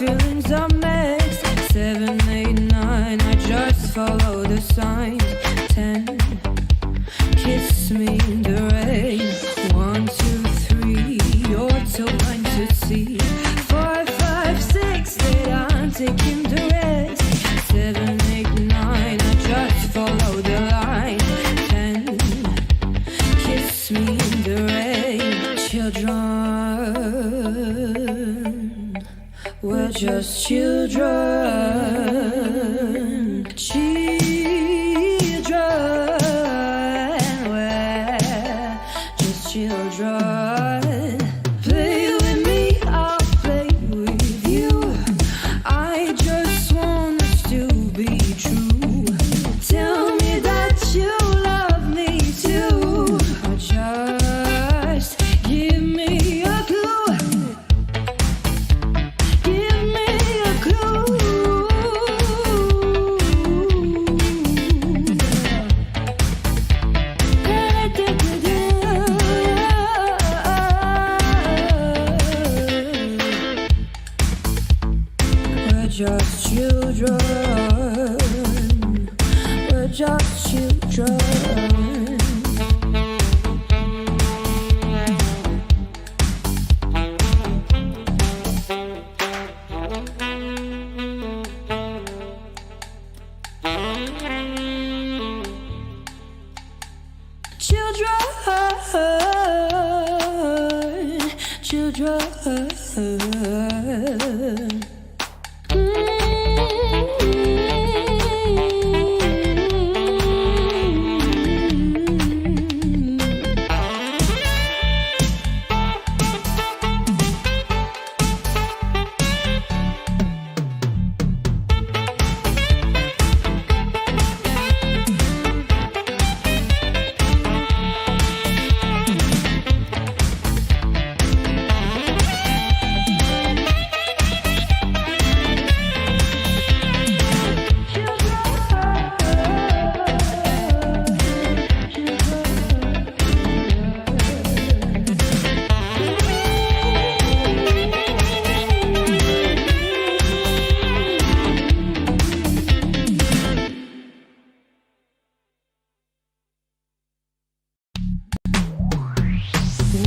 feelings are mixed. 7, 8, 9, I just follow the signs. 10, kiss me in the rain. 1, 2, 3, you're too blind to see. 4, 5, 6, 8, I'm taking the risk. 7, 8, 9, I just follow the line. 10, kiss me in the rain. Children, we're just children. Children, we're just children. Play with me, I'll play with you. I just want us to be true. Tell me that you love me too. Or just give me a clue. Give me a clue. We're just children. We're just children. Children, children.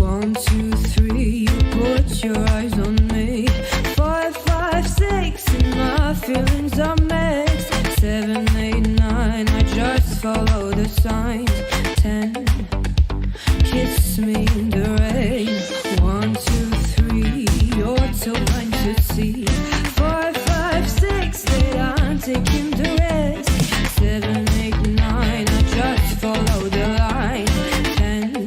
One, two, three, you put your eyes on me. 4, 5, 6, and my feelings are mixed. 7, 8, 9, I just follow the signs. 10, kiss me in the rain. 1, 2, 3, you're too blind to see. 4, 5, 6, 8, I'm taking the risk. 7, 8, 9, I just follow the line. 10,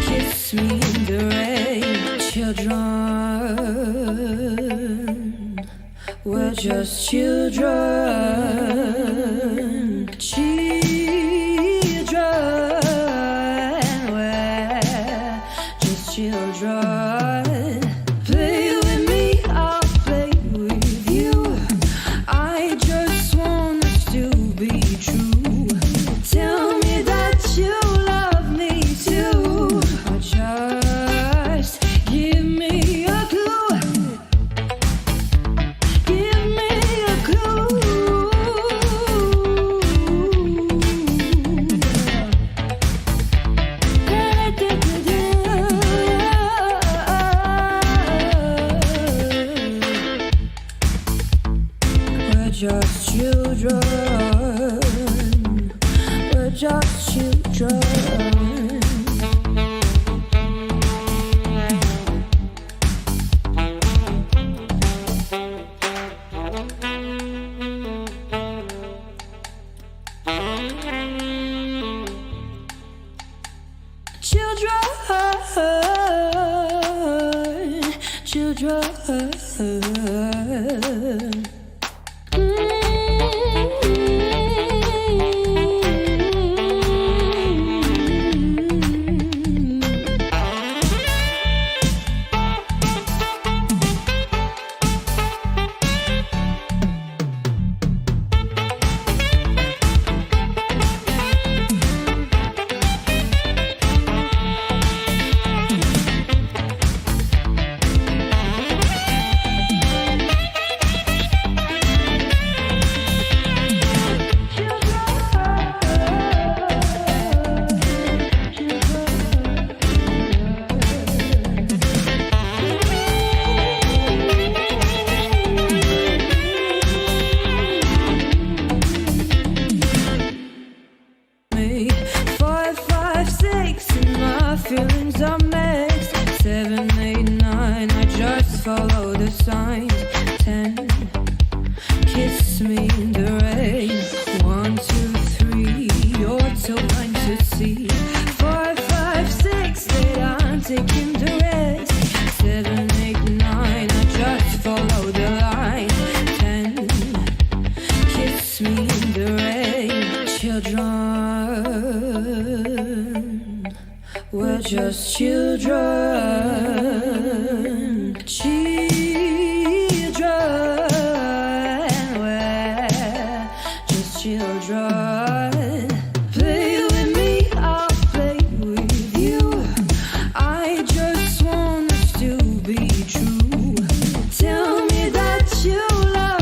kiss me in the rain. Children, we're just children. Children, we're just children. Play with me, I'll play with you. I just want us to be true. Tell me that you love me too. Or just give me a clue. Give me a clue. We're just children. We're just children. Children, children. signs. 10, kiss me in the rain. 1, 2, 3, you're too blind to see. 4, 5, 6, that I'm taking the risk. 7, 8, 9, I just follow the line. 10, kiss me in the rain. Children, we're just children. Children, we're just children. Play with me, I'll play with you. I just want us to be true. Tell me that you love.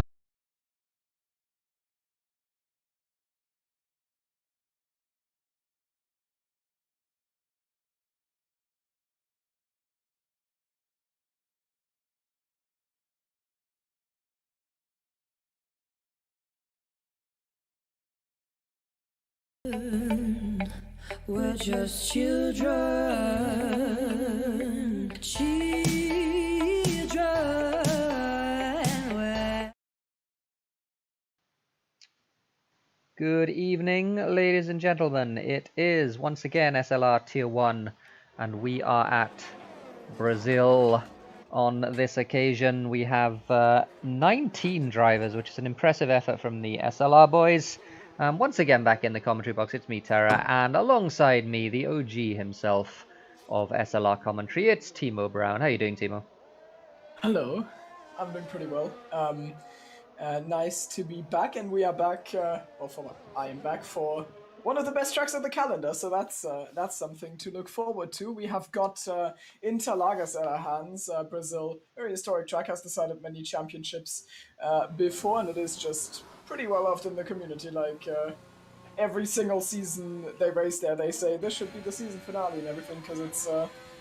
We're just children. Children, we're Good evening, ladies and gentlemen. It is once again SLR Tier 1, and we are at Brazil. On this occasion, we have 19 drivers, which is an impressive effort from the SLR boys. Once again, back in the commentary box, it's me, Terra, and alongside me, the OG himself of SLR commentary, it's Timo Brown. How you doing, Timo? Hello, I'm doing pretty well. Nice to be back, and we are back. I am back for one of the best tracks on the calendar, so that's something to look forward to. We have got Interlagos at our hands. Brazil, very historic track, has decided many championships before, and it is just pretty well loved in the community. Like every single season they race there, they say this should be the season finale and everything because it's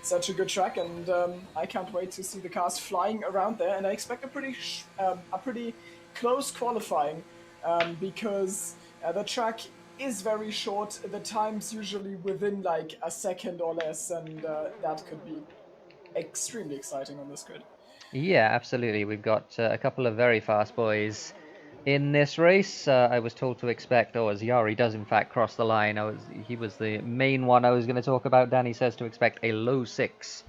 such a good track, and I can't wait to see the cars flying around there. And I expect a pretty close qualifying because the track is very short. The time's usually within like a second or less, and that could be extremely exciting on this grid. Yeah, absolutely. We've got a couple of very fast boys in this race. I was told to expect, as Yari does in fact cross the line, he was the main one I was going to talk about. Danny says to expect a low 6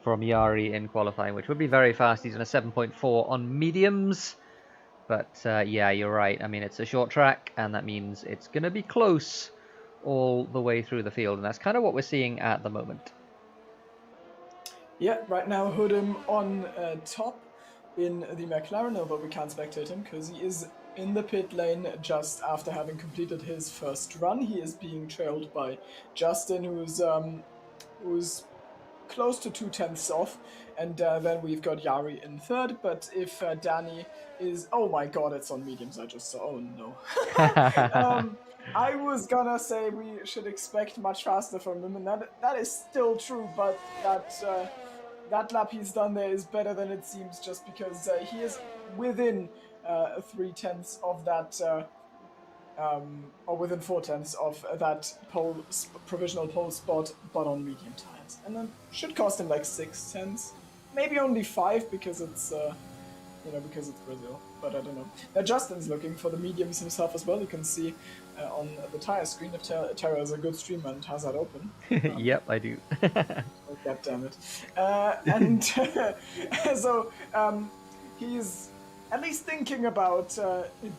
from Yari in qualifying, which would be very fast. He's on a 7.4 on mediums. But yeah, you're right. I mean, it's a short track, and that means it's going to be close all the way through the field, and that's kind of what we're seeing at the moment. Yeah, right now Hood'em on top in the McLaren, although we can't spectate him because he is in the pit lane just after having completed his first run. He is being trailed by Justin, who's close to 2/10 off, and then we've got Yari in third. But if Danny is, oh my god, it's on mediums. I just saw. Oh no. I was gonna say we should expect much faster from him, and that is still true. But that lap he's done there is better than it seems, just because he is within 3/10 of that. Or within 4/10 of that provisional pole spot, but on medium tires, and then should cost him like 6/10, maybe only 5 because it's because it's Brazil. But I don't know. Now Justin's looking for the mediums himself as well. You can see on the tire screen if Terra is a good streamer and has that open. Yep, I do. Oh, God damn it! And so he's at least thinking about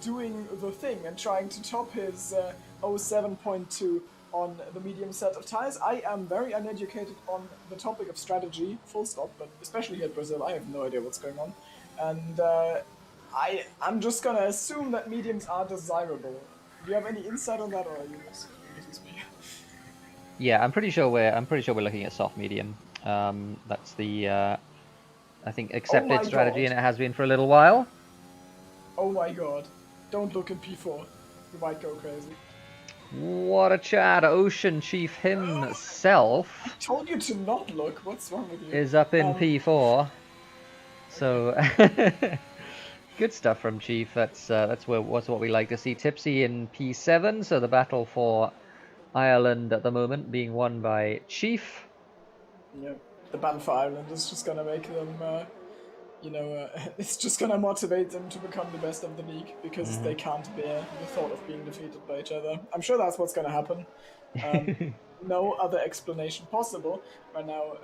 doing the thing and trying to top his 07.2 on the medium set of tires. I am very uneducated on the topic of strategy, full stop, but especially here at Brazil, I have no idea what's going on. And I'm just gonna assume that mediums are desirable. Do you have any insight on that, or are you just me? Yeah, I'm pretty sure we're looking at soft medium. That's the I think accepted strategy, and it has been for a little while. Oh my god. Don't look in P4. You might go crazy. What a Chad. Ocean Chief himself I told you to not look. What's wrong with you? is up in P4. So good stuff from Chief. That's what we like to see. Tipsy in P7, so the battle for Ireland at the moment being won by Chief. Yeah, the battle for Ireland is just gonna make them you know, it's just gonna motivate them to become the best of the league because they can't bear the thought of being defeated by each other. I'm sure that's what's gonna happen. No other explanation possible. Right now,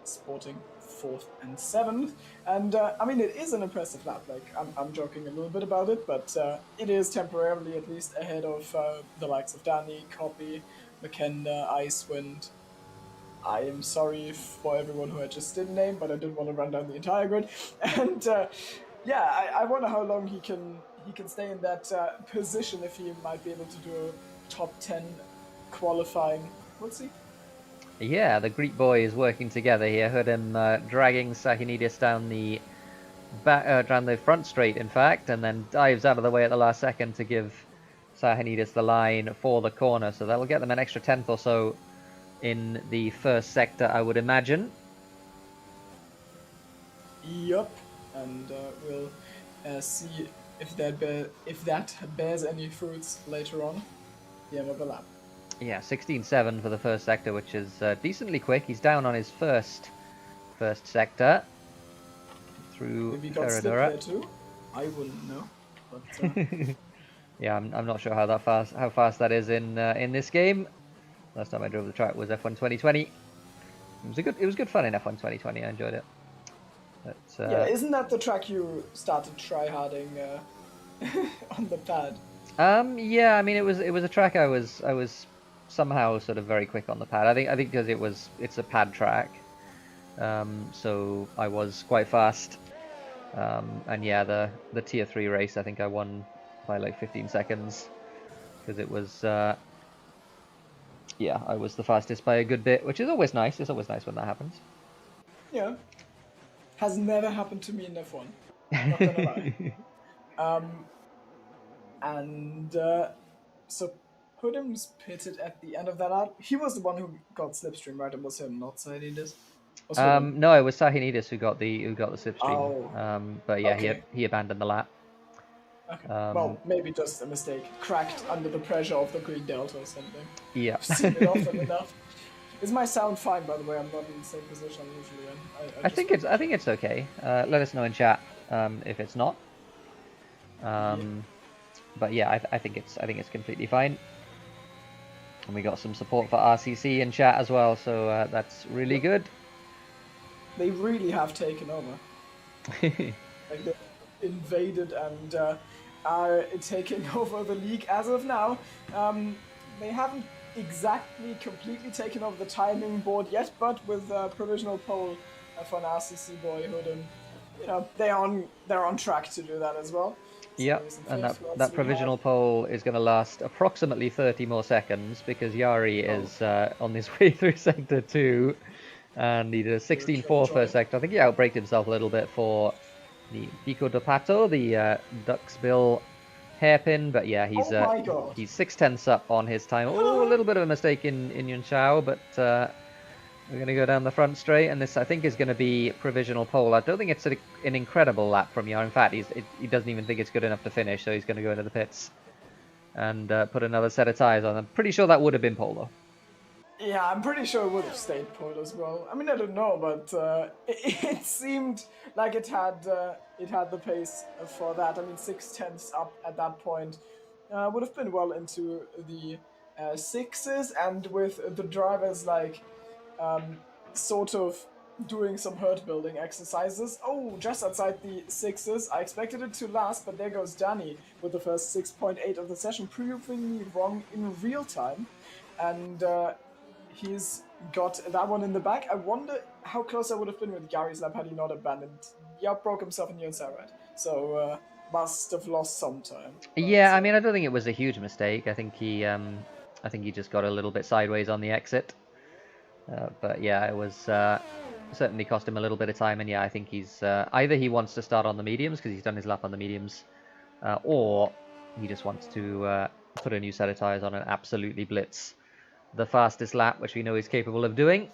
Sporting 4th and 7th, and I mean it is an impressive lap. Like I'm joking a little bit about it, but it is temporarily at least ahead of the likes of Danny, Copy, McKenna, Icewind. I am sorry for everyone who I just didn't name, but I didn't want to run down the entire grid. And yeah, I wonder how long he can stay in that position, if he might be able to do a top 10 qualifying. We'll see. Yeah, the Greek boys working together here. Heard him dragging Sakinidis down the down the front straight, in fact, and then dives out of the way at the last second to give Sakinidis the line for the corner. So that'll get them an extra 10th or so in the first sector, I would imagine. Yup, and we'll see if that bears any fruits later on the end of the lap. Yeah, 16.7 for the first sector, which is decently quick. He's down on his first sector through Maybe got slipped Ferradura. there too. I wouldn't know, but Yeah, I'm not sure how fast that is in this game. Last time I drove the track was F1 2020. It was good fun in F1 2020. I enjoyed it. But, yeah, isn't that the track you started tryharding on the pad? Yeah, I mean it was a track I was somehow sort of very quick on the pad. I think because it's a pad track, so I was quite fast. And yeah, the tier 3 race, I think I won by like 15 seconds because it was yeah, I was the fastest by a good bit, which is always nice. It's always nice when that happens. Yeah, has never happened to me in F1. Not gonna lie. And so Pudim's pitted at the end of that lap. He was the one who got Slipstream, right? It was him, not Sahinidis. No, it was Sahinidis who got the slipstream. Oh. But yeah, Okay. he abandoned the lap. Okay. Well, maybe just a mistake. Cracked under the pressure of the Green Delta or something. Yeah. I've seen it often enough. Is my sound fine, by the way? I'm not in the same position I'm usually in. I think it's okay. Let us know in chat if it's not. But yeah, I think it's completely fine. And we got some support for RCC in chat as well, so that's really good. They really have taken over. Like they invaded and are taking over the league as of now. They haven't exactly completely taken over the timing board yet, but with provisional pole for an RCC boyhood, and you know they're on track to do that as well. Yeah, and that provisional pole is going to last approximately 30 more seconds because Yari is on his way through sector 2, and he did a 16.4 first sector. I think he outbraked himself a little bit for the Pico de Pato, the Duck's Bill hairpin, but yeah, he's 6/10 up on his time. Oh, a little bit of a mistake in Yun Chao, but we're going to go down the front straight, and this I think is going to be provisional pole. I don't think it's an incredible lap from Yar. In fact, he doesn't even think it's good enough to finish, so he's going to go into the pits and put another set of tyres on. I'm pretty sure that would have been pole though. Yeah, I'm pretty sure it would have stayed pole as well. I mean, I don't know, but it seemed like it had the pace for that. I mean, 6/10 up at that point would have been well into the sixes, and with the drivers like sort of doing some hurt building exercises. Oh, just outside the sixes. I expected it to last, but there goes Danny with the first 6.8 of the session, proving me wrong in real time. And he's got that one in the back. I wonder how close I would have been with Gary's lap had he not abandoned. Yeah, broke himself in the right? So must have lost some time. But, yeah, I mean, I don't think it was a huge mistake. I think he just got a little bit sideways on the exit. But yeah, it was certainly cost him a little bit of time, and yeah, I think he's either he wants to start on the mediums because he's done his lap on the mediums, or he just wants to put a new set of tyres on and absolutely blitz the fastest lap, which we know he's capable of doing.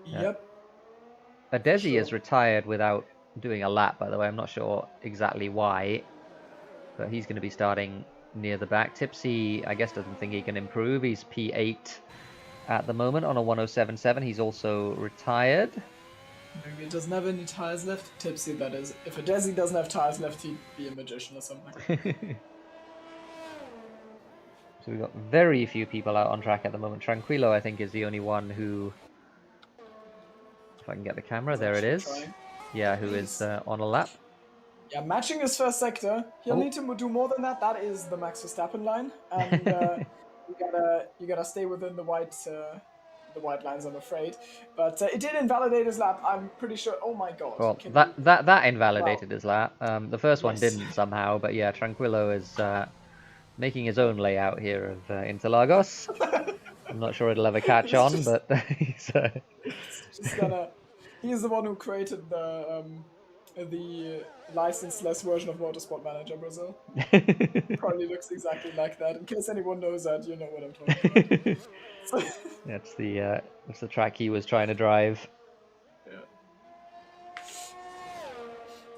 Yep. Adesi is retired without doing a lap, by the way. I'm not sure exactly why, but he's going to be starting near the back. Tipsy, I guess, doesn't think he can improve. He's P8 at the moment on a 107.7. He's also retired. Maybe it doesn't have any tires left. Tipsy, that is. If a Desi doesn't have tires left, he'd be a magician or something. So we've got very few people out on track at the moment. Tranquilo, I think, is the only one who... If I can get the camera, He's there it actually is. trying. Yeah, who is on a lap. Yeah, matching his first sector. He'll Oh. need to do more than that. That is the Max Verstappen line, and you gotta stay within the white lines, I'm afraid. But it did invalidate his lap. I'm pretty sure. Oh my god! Well, Can that invalidated his lap. The first one Yes. didn't somehow, but yeah, Tranquilo is making his own layout here of Interlagos. I'm not sure it'll ever catch on, but he's... just gonna. He's the one who created the license-less version of Motorsport Manager Brazil. Probably looks exactly like that. In case anyone knows that, you know what I'm talking about. that's the track he was trying to drive. Yeah.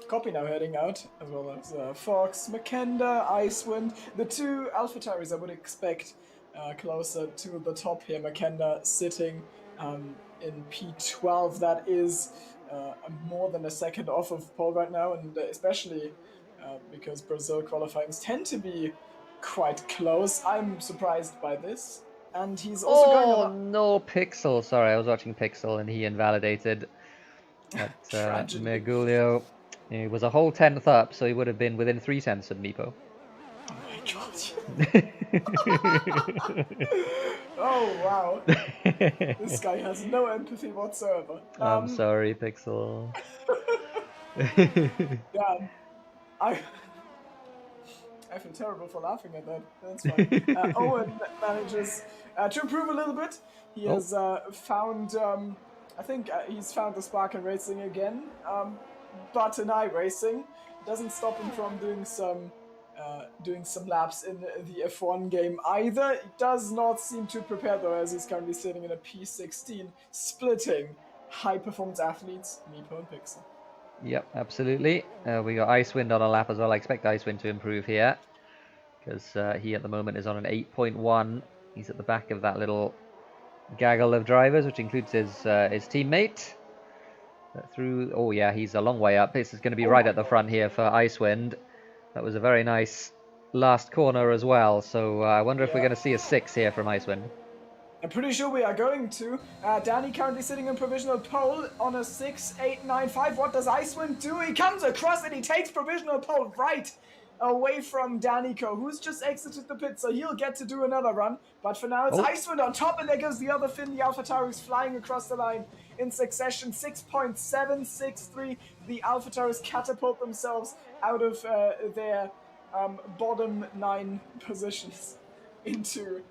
Copy now heading out, as well as Fox, Makenda, Icewind, the two AlphaTauris I would expect closer to the top here. Makenda sitting in P12, that is more than a second off of pole right now, and especially because Brazil qualifyings tend to be quite close. I'm surprised by this. And he's also going on no, Pixel. Sorry, I was watching Pixel and he invalidated at Tragedy. Mergulio. He was a whole 10th up, so he would have been within 3 tenths of Meepo. Oh my god. Oh wow. This guy has no empathy whatsoever. I'm sorry, Pixel. Yeah, I feel terrible for laughing at that. That's fine. Owen manages to improve a little bit. He has found, I think he's found the spark in racing again. But in iRacing doesn't stop him from doing some laps in the F1 game either. He does not seem too prepared though, as he's currently sitting in a P16, splitting high-performance athletes, Meepo and Pixel. Yep, absolutely. We got Icewind on a lap as well. I expect Icewind to improve here, because he at the moment is on an 8.1. He's at the back of that little gaggle of drivers, which includes his teammate. Oh yeah, he's a long way up. This is going to be right at the front here for Icewind. That was a very nice last corner as well. So I wonder if we're going to see a 6 here from Icewind. I'm pretty sure we are going to. Danny currently sitting in provisional pole on a 6.895. What does Icewind do? He comes across and he takes provisional pole right away from Danico, who's just exited the pit, so he'll get to do another run. But for now, it's Icewind on top, and there goes the other Finn. The AlphaTauris flying across the line in succession. 6.763. The AlphaTauris catapult themselves out of their bottom 9 positions into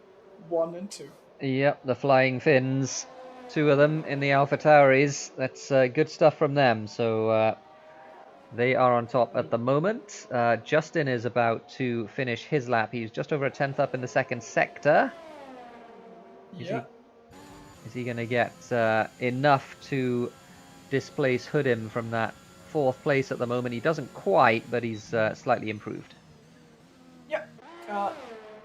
1 and 2. Yep, the Flying Finns. 2 of them in the AlphaTauris. That's good stuff from them. So they are on top at the moment. Justin is about to finish his lap. He's just over a 10th up in the second sector. Is he going to get enough to displace Hoodim from that 4th place at the moment? He doesn't quite, but he's slightly improved. Yep.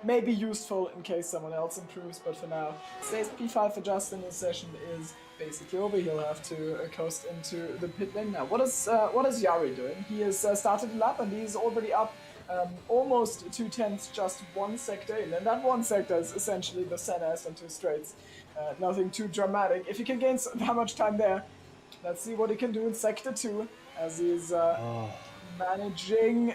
Maybe useful in case someone else improves, but for now, stays P5 for Justin. His session is basically over. He'll have to coast into the pit lane now. What is Yari doing? He has started a lap and he's already up almost 2 tenths, just 1 sector in, and that 1 sector is essentially the Senna and 2 straights. Nothing too dramatic. If he can gain that much time there, let's see what he can do in sector 2 as he's managing.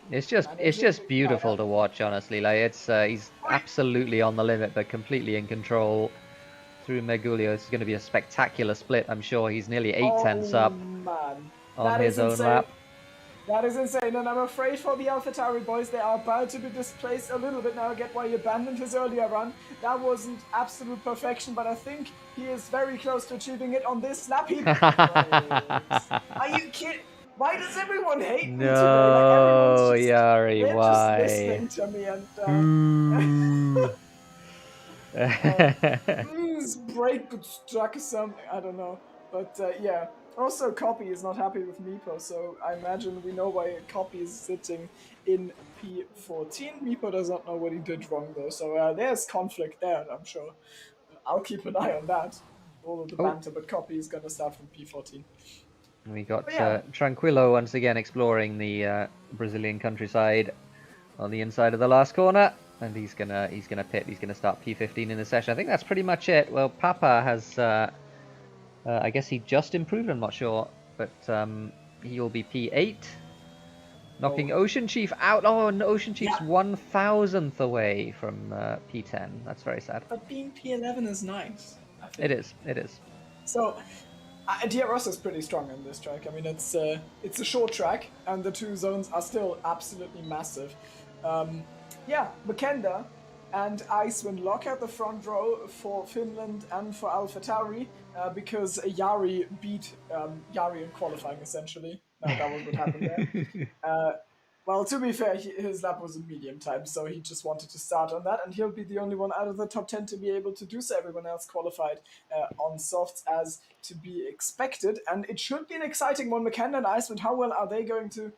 It's just beautiful to watch, honestly. Like he's absolutely on the limit, but completely in control through Mergulio. It's going to be a spectacular split. I'm sure he's nearly 8 tenths up on his own lap. That is insane, and I'm afraid for the AlphaTauri boys, they are about to be displaced a little bit now. I get why he abandoned his earlier run. That wasn't absolute perfection, but I think he is very close to achieving it on this lap. Are you kidding? Why does everyone hate me today? No, Yari, they're why? just listening to me and break but struck something. I don't know, but yeah. Also, Copy is not happy with Meepo, so I imagine we know why Copy is sitting in P14. Meepo does not know what he did wrong though, so there's conflict there, I'm sure. I'll keep an eye on that. all of the Oh. banter, but Copy is gonna start from P14. We got But yeah. Tranquillo once again exploring the Brazilian countryside on the inside of the last corner, and he's gonna pit. He's gonna start P15 in the session. I think that's pretty much it. Well, Papa has, I guess he just improved. I'm not sure, but he'll be P8, knocking Ocean Chief out. Oh, and Ocean Chief's 1,000th away from P10. That's very sad. But being P11 is nice, I think. It is. It is. So, Diaros is pretty strong in this track. I mean, it's a short track, and the two zones are still absolutely massive. Yeah, Makenda and Icewind lock out the front row for Finland and for AlphaTauri because Yari beat Yari in qualifying, essentially. That was what happened there. Well, to be fair, his lap was in medium time, so he just wanted to start on that, and he'll be the only one out of the top 10 to be able to do so. Everyone else qualified on softs as to be expected, and it should be an exciting one. McKenna and Icewind, how well are they going to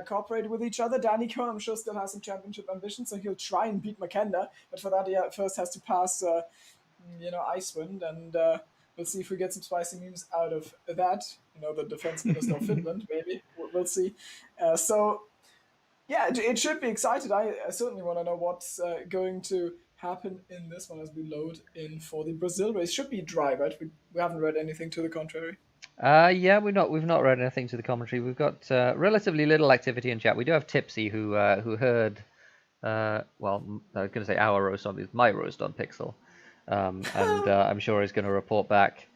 cooperate with each other? Danico, I'm sure, still has some championship ambitions, so he'll try and beat McKenna, but for that he first has to pass, Icewind, and we'll see if we get some spicy memes out of that. The defense minister of Finland, maybe. We'll see. Yeah, it should be excited. I certainly want to know what's going to happen in this one as we load in for the Brazil race. Should be dry, right? We haven't read anything to the contrary. Yeah, we've not read anything to the commentary. We've got relatively little activity in chat. We do have Tipsy who heard well, I was going to say our roast on my roast on Pixel, and I'm sure he's going to report back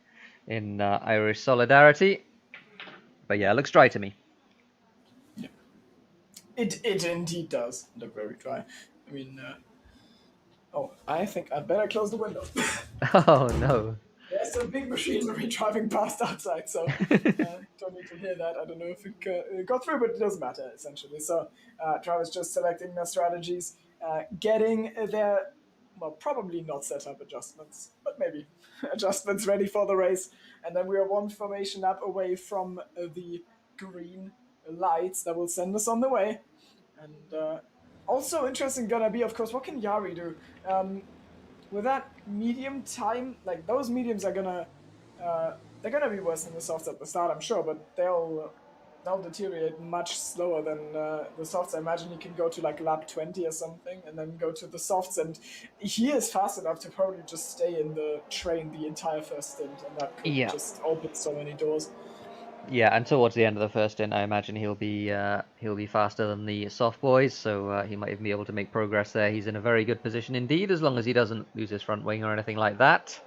in Irish solidarity. But yeah, it looks dry to me. It indeed does look very dry. I mean, I think I'd better close the window. Oh no. There's a big machinery driving past outside, so don't need to hear that. I don't know if it got through, but it doesn't matter, essentially. So drivers just selecting their strategies, getting their, well, probably not set up adjustments, but maybe adjustments ready for the race. And then we are one formation lap away from the green lights that will send us on the way. And also interesting gonna be, of course, what can Yari do? With that medium time, like those mediums are gonna they're gonna be worse than the softs at the start, I'm sure, but they'll deteriorate much slower than the softs. I imagine he can go to like lap 20 or something and then go to the softs, and he is fast enough to probably just stay in the train the entire first stint, and that could just open so many doors. Yeah, and towards the end of the first stint, I imagine he'll be faster than the soft boys, so he might even be able to make progress there. He's in a very good position indeed, as long as he doesn't lose his front wing or anything like that.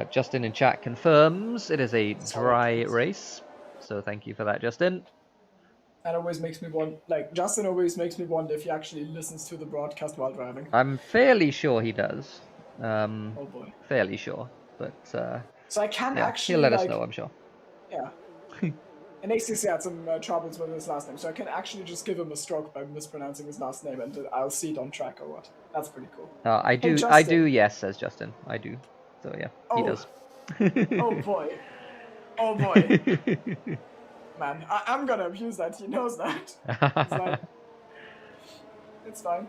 Justin in chat confirms it is a dry race, so thank you for that, Justin. That always makes me wonder, Justin always makes me wonder if he actually listens to the broadcast while driving. I'm fairly sure he does. Oh boy. Fairly sure, but so I can actually he'll let us know, I'm sure. Yeah. And ACC had some troubles with his last name, so I can actually just give him a stroke by mispronouncing his last name, and I'll see it on track or what. That's pretty cool. I do, Justin. I do, yes, says Justin. I do. So yeah, he does. Oh boy. Oh boy. Man, I'm gonna abuse that. He knows that. It's fine.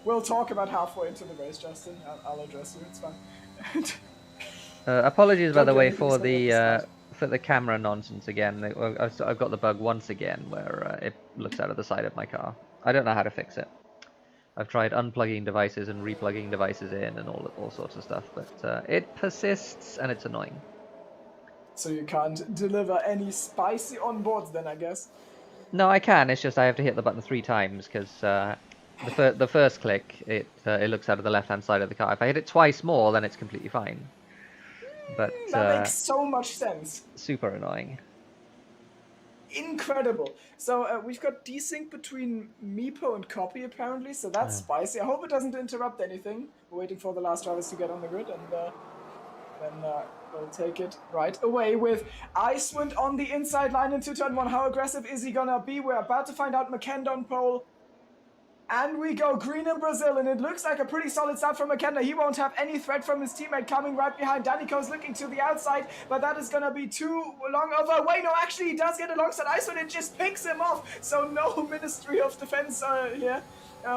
We'll talk about halfway into the race, Justin. I'll address you. It's fine. Apologies, by the way, for the camera nonsense again. I've got the bug once again where it looks out of the side of my car. I don't know how to fix it. I've tried unplugging devices and replugging devices in and all sorts of stuff, but it persists and it's annoying. So you can't deliver any spicy onboards then, I guess? No, I can. It's just I have to hit the button 3 times because the first click it looks out of the left-hand side of the car. If I hit it twice more, then it's completely fine. But that makes so much sense. Super annoying. Incredible. So we've got desync between Meepo and Copy apparently, so that's spicy. I hope it doesn't interrupt anything. We're waiting for the last drivers to get on the grid, and then we'll take it right away with Icewind on the inside line into turn 1. How aggressive is he gonna be? We're about to find out. McKenna on pole. And we go green in Brazil, and it looks like a pretty solid start from McKenna. He won't have any threat from his teammate coming right behind. Danico's looking to the outside, but that is going to be too long of a way. No, actually, he does get alongside Icewind. It just picks him off. So no Ministry of Defense here.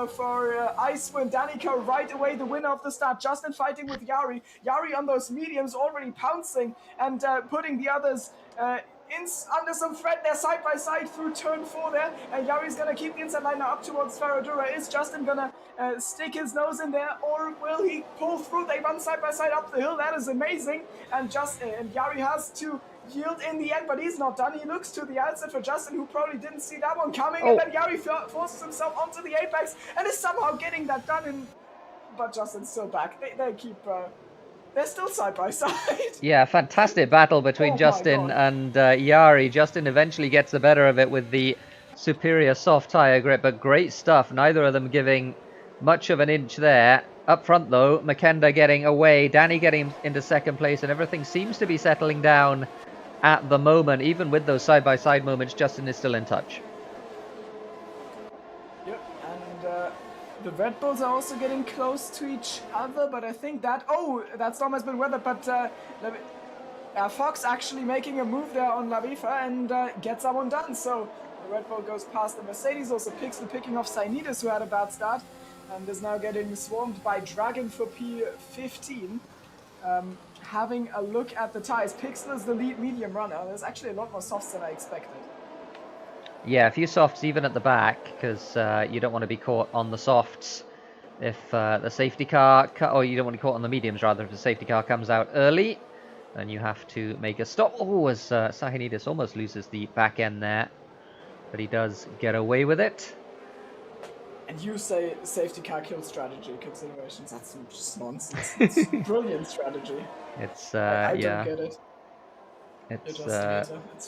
for Icewind. Danica right away the winner of the start. Justin fighting with Yari. Yari on those mediums already pouncing and putting the others under some threat. They're side by side through turn 4 there. And Yari's gonna keep the inside line now up towards Ferradura. Is Justin gonna stick his nose in there, or will he pull through? They run side by side up the hill. That is amazing. And Yari has to yield in the end, but he's not done. He looks to the outside for Justin, who probably didn't see that one coming, and then Yari forces himself onto the apex and is somehow getting that done. But Justin's still back. They keep. They're still side by side. Yeah, fantastic battle between Justin and Yari. Justin eventually gets the better of it with the superior soft tire grip, but great stuff. Neither of them giving much of an inch there. Up front, though, Makenda getting away, Danny getting into second place, and everything seems to be settling down at the moment. Even with those side-by-side moments, Justin is still in touch. Yep, and the Red Bulls are also getting close to each other, but I think that... Oh, that storm has been weathered, but Fox actually making a move there on Lavifa and gets that one done. So the Red Bull goes past the Mercedes, also picking off Sainidis, who had a bad start, and is now getting swarmed by Dragon for P15. Having a look at the tires, Pixel is the lead medium runner. There's actually a lot more softs than I expected. Yeah, a few softs even at the back, because you don't want to be caught on the softs if the safety car, or you don't want to be caught on the mediums rather if the safety car comes out early, then you have to make a stop. Oh, as Sahinidis almost loses the back end there, but he does get away with it. And you say safety car kill strategy considerations. That's just nonsense. It's brilliant strategy. It's I yeah. don't get it.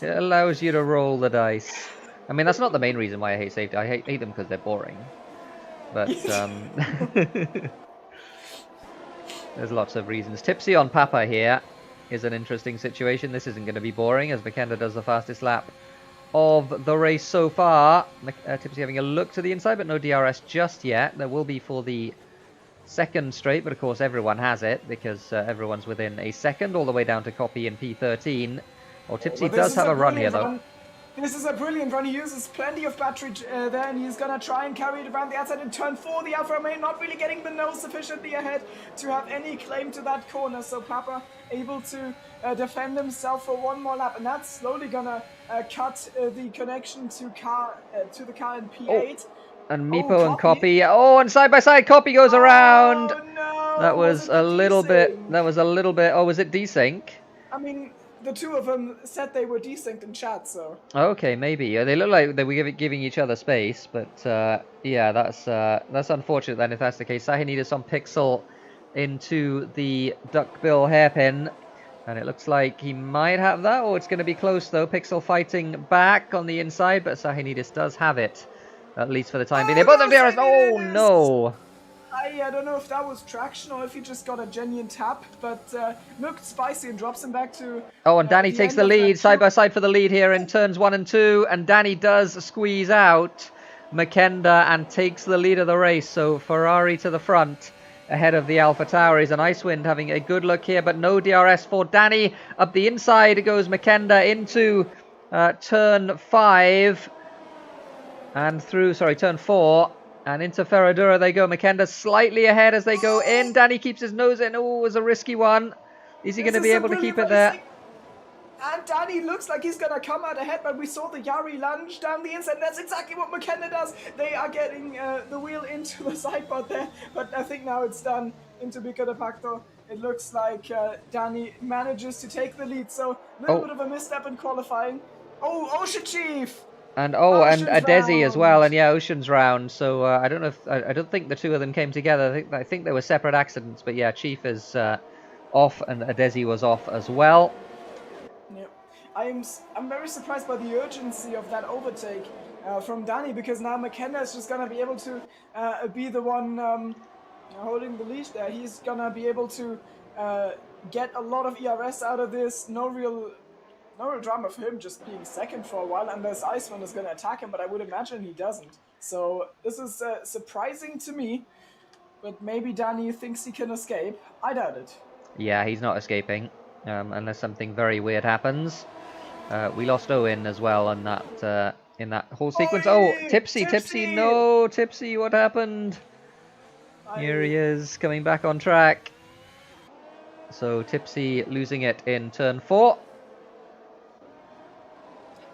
It allows you to roll the dice. I mean, that's not the main reason why I hate safety. I hate them because they're boring. But there's lots of reasons. Tipsy on Papa here is an interesting situation. This isn't going to be boring as Makenda does the fastest lap of the race so far. Tipsy having a look to the inside, but no DRS just yet. There will be for the second straight, but of course everyone has it because everyone's within a second, all the way down to Copy in P13. Well, Tipsy does have a run here, though. This is a brilliant run. He uses plenty of battery there, and he's gonna try and carry it around the outside in turn 4. The Alfa Romeo not really getting the nose sufficiently ahead to have any claim to that corner. So Papa able to defend himself for one more lap, and that's slowly gonna cut the connection to the car in P8. And Meepo and Copy. Oh, and side by side, Copy goes around. No, that was a little bit. That was a little bit. Oh, was it desync? I mean, the two of them said they were desynced in chat, so. Okay, maybe. They look like they were giving each other space, but yeah, that's unfortunate then if that's the case. Sahinidis on Pixel into the duckbill hairpin, and it looks like he might have that. Oh, it's going to be close though. Pixel fighting back on the inside, but Sahinidis does have it, at least for the time being. They both have DRS. Oh no! I don't know if that was traction or if he just got a genuine tap, but looked spicy and drops him back to... Oh, and Danny takes the lead, side by side for the lead here in turns 1 and 2, and Danny does squeeze out Makenda and takes the lead of the race, so Ferrari to the front ahead of the Alpha Tauris, and Icewind having a good look here, but no DRS for Danny. Up the inside goes Makenda into turn 5, and through, turn 4. And into Ferradura they go. Makenda slightly ahead as they go in. Danny keeps his nose in. Oh, it was a risky one. Is he going to be able to keep it there? And Danny looks like he's going to come out ahead, but we saw the Yari lunge down the inside. That's exactly what Makenda does. They are getting the wheel into the sideboard there, but I think now it's done into Pico de Facto. It looks like Danny manages to take the lead, so a little bit of a misstep in qualifying. Oh, Ocean Chief! And and Adesi as well, and yeah, Ocean's round. So I don't know if I don't think the two of them came together. I think they were separate accidents, but yeah, Chief is off and Adesi was off as well. Yep. I'm very surprised by the urgency of that overtake from Danny, because now Makenda is just gonna be able to be the one holding the leash there. He's gonna be able to get a lot of ERS out of this. No real drama for him just being second for a while, unless Icewind is going to attack him, but I would imagine he doesn't. So this is surprising to me, but maybe Danny thinks he can escape. I doubt it. Yeah, he's not escaping, unless something very weird happens. We lost Owen as well on that in that whole sequence. Oh, Oi! Tipsy, no, Tipsy, what happened? Here he is, coming back on track. So Tipsy losing it in turn 4.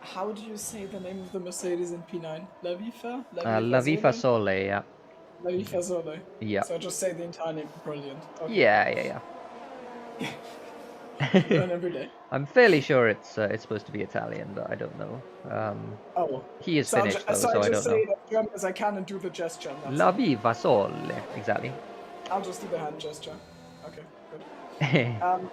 How do you say the name of the Mercedes in P9? Lavifa? La Vifa Sole, yeah. Lavifa Sole. Yeah. So just say the entire name. Brilliant. Okay. Yeah. Learn every day. I'm fairly sure it's supposed to be Italian, but I don't know. Oh. He is So Finnish though, so I so I just don't say know. it as German as I can and do the gesture. And that's La it. Viva Sole, exactly. I'll just do the hand gesture. Okay, good.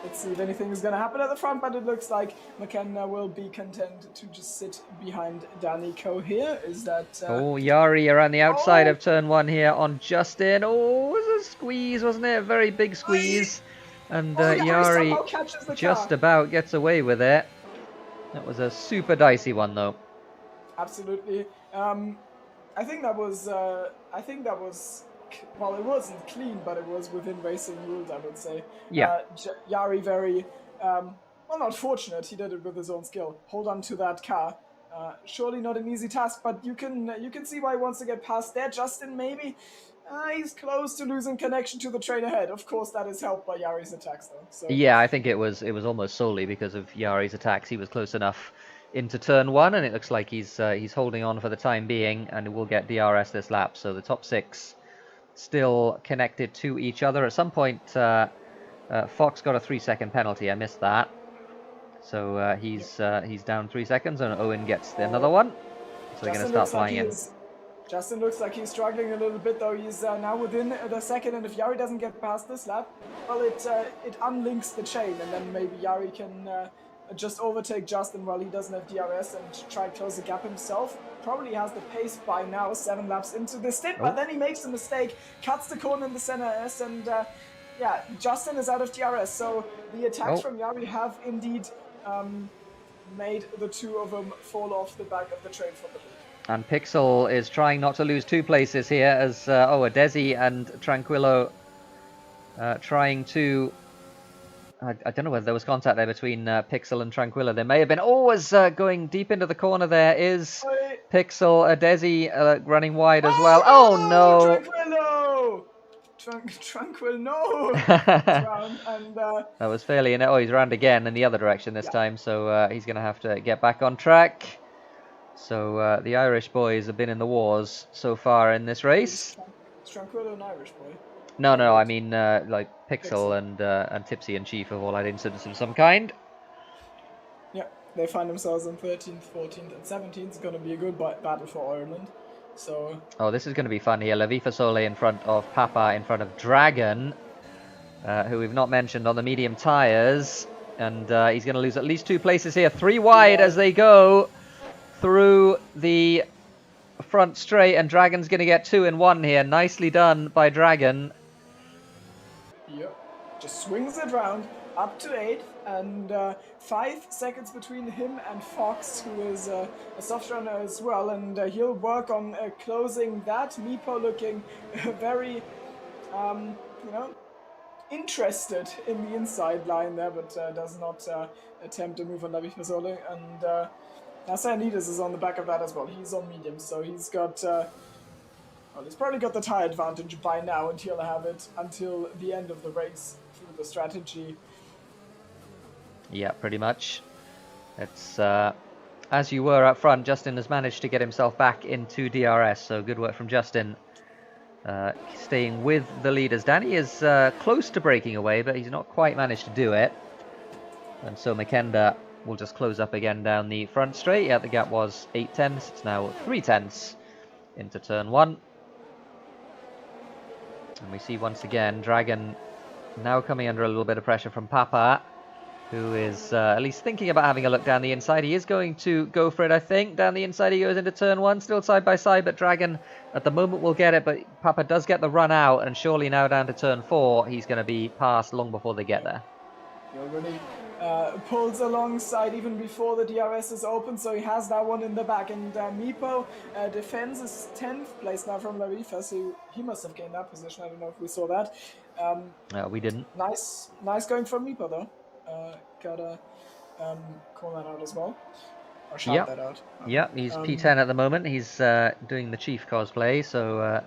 Let's see if anything is going to happen at the front, but it looks like McKenna will be content to just sit behind Danico here. Is that... Oh, Yari around the outside Oh! of turn 1 here on Justin. Oh, it was a squeeze, wasn't it? A very big squeeze. And Yari Yari somehow catches the just car. about gets away with it. That was a super dicey one, though. Absolutely. I think that was... well, it wasn't clean, but it was within racing rules, I would say. Yeah. Yari very... well, not fortunate. He did it with his own skill. Hold on to that car. Surely not an easy task, but you can see why he wants to get past there. Justin, maybe he's close to losing connection to the train ahead. Of course, that is helped by Yari's attacks, though. So. Yeah, I think it was almost solely because of Yari's attacks. He was close enough into turn 1, and it looks like he's holding on for the time being, and we'll get DRS this lap. So the top 6 still connected to each other. At some point, Fox got a 3-second penalty. I missed that. So he's down 3 seconds, and Owen gets another one. So they're going to start flying in. Justin looks like he's struggling a little bit, though. He's now within the second, and if Yari doesn't get past this lap, well, it unlinks the chain, and then maybe Yari can just overtake Justin while he doesn't have DRS and try to close the gap himself. Probably has the pace by now, 7 laps into the stint, but then he makes a mistake, cuts the corner in the center S, and yeah, Justin is out of DRS. So the attacks from Yari have indeed made the two of them fall off the back of the train for the lead. And Pixel is trying not to lose 2 places here as Adesi and Tranquillo trying to... I don't know whether there was contact there between Pixel and Tranquillo. There may have been. Oh, as going deep into the corner there is Pixel. Adesi running wide as well. Oh, no! Tranquil, no! And, that was fairly... Oh, he's round again in the other direction this time, so he's going to have to get back on track. So the Irish boys have been in the wars so far in this race. Is Tranquillo an Irish boy? No, I mean like Pixel and Tipsy and Chief have all had incidents of some kind. Yeah, they find themselves in 13th, 14th, and 17th. It's going to be a good battle for Ireland. So. Oh, this is going to be fun here. La Vifa Sole in front of Papa, in front of Dragon, who we've not mentioned on the medium tyres, and he's going to lose at least 2 places here. 3 wide as they go through the front straight, and Dragon's going to get 2 in 1 here. Nicely done by Dragon. Yep, just swings it round up to 8th, and 5 seconds between him and Fox, who is a soft runner as well, and he'll work on closing that. Meepo looking very, interested in the inside line there, but does not attempt to move on David Fasole, and Nasanides is on the back of that as well. He's on medium, so he's got... well, he's probably got the tyre advantage by now, and he'll have it until the end of the race through the strategy. Yeah, pretty much. It's as you were up front. Justin has managed to get himself back into DRS, so good work from Justin. Staying with the leaders. Danny is close to breaking away, but he's not quite managed to do it. And so Makenda will just close up again down the front straight. Yeah, the gap was 8 tenths. It's now 3 tenths into turn 1. And we see once again Dragon now coming under a little bit of pressure from Papa, who is at least thinking about having a look down the inside. He is going to go for it, I think. Down the inside he goes into turn 1, still side by side, but Dragon at the moment will get it, but Papa does get the run out, and surely now down to turn 4 he's going to be passed long before they get there. He already pulls alongside even before the DRS is open, so he has that one in the back, and Meepo defends his 10th place now from La Rifa, so he must have gained that position. I don't know if we saw that. We didn't. Nice going from Meepo though. Gotta call that out as well. or shout Yep. that out. Yep, he's P10 at the moment. He's doing the Chief cosplay, so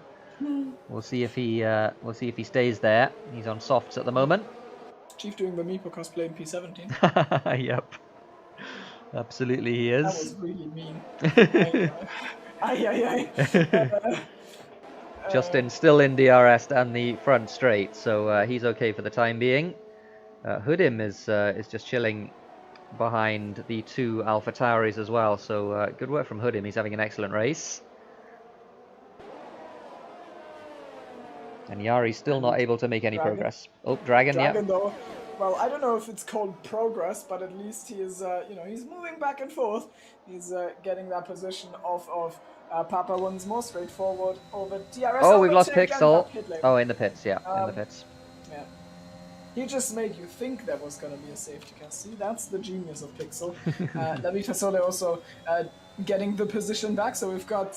we'll see if he stays there. He's on softs at the moment. Chief doing the Meepo cosplay in P17. Yep. Absolutely he is. That was really mean. Aye. Justin still in DRS down the front straight, so he's okay for the time being. Hoodim is just chilling behind the two Alpha Tauris as well, so good work from Hoodim. He's having an excellent race. And Yari's still not able to make any progress. Oh, Dragon, Dragon yeah. though, well, I don't know if it's called progress, but at least he is, he's moving back and forth. He's getting that position of Papa once more straightforward over DRS. Oh, we've lost overtake and Pixel. that pit lane. Oh, in the pits, yeah, in the pits. Yeah. He just made you think there was going to be a safety car. See, that's the genius of Pixel. David Fasole also getting the position back. So we've got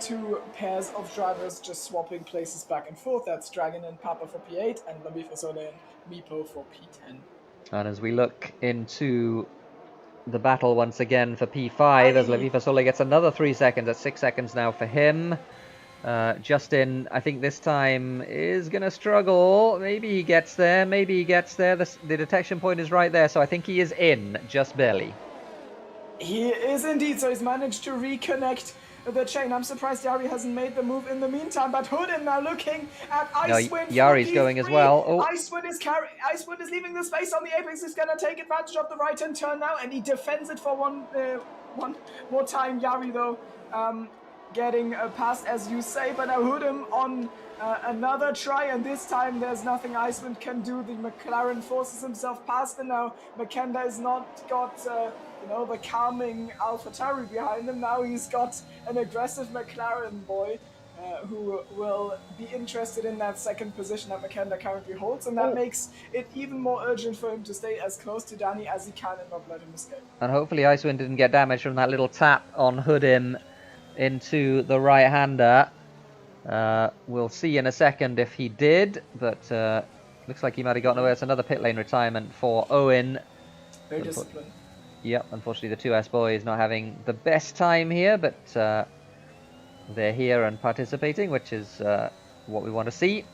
two pairs of drivers just swapping places back and forth. That's Dragon and Papa for P8 and David Fasole and Meepo for P10. And as we look into the battle once again for P5, as Levi Fasole gets another 3 seconds, that's 6 seconds now for him. Justin, I think this time is going to struggle. Maybe he gets there, The detection point is right there, so I think he is in, just barely. He is indeed, so he's managed to reconnect the chain. I'm surprised Yari hasn't made the move in the meantime, but Hoodim now looking at Icewind. No, Yari's going as well. Oh. Icewind is leaving the space on the apex. He's going to take advantage of the right-hand turn now, and he defends it for one more time. Yari, though, getting past, as you say, but now Hoodim on another try, and this time there's nothing Icewind can do. The McLaren forces himself past, and now Makenda has not got the calming AlphaTauri behind him. Now he's got an aggressive McLaren boy who will be interested in that second position that Makenda currently holds, and that makes it even more urgent for him to stay as close to Danny as he can and not let him escape. And hopefully Icewind didn't get damage from that little tap on Hoodim into the right-hander. We'll see in a second if he did, but looks like he might have gotten away. It's another pit lane retirement for Owen. Very disciplined. Yep, unfortunately the 2S boys not having the best time here, but they're here and participating, which is what we want to see.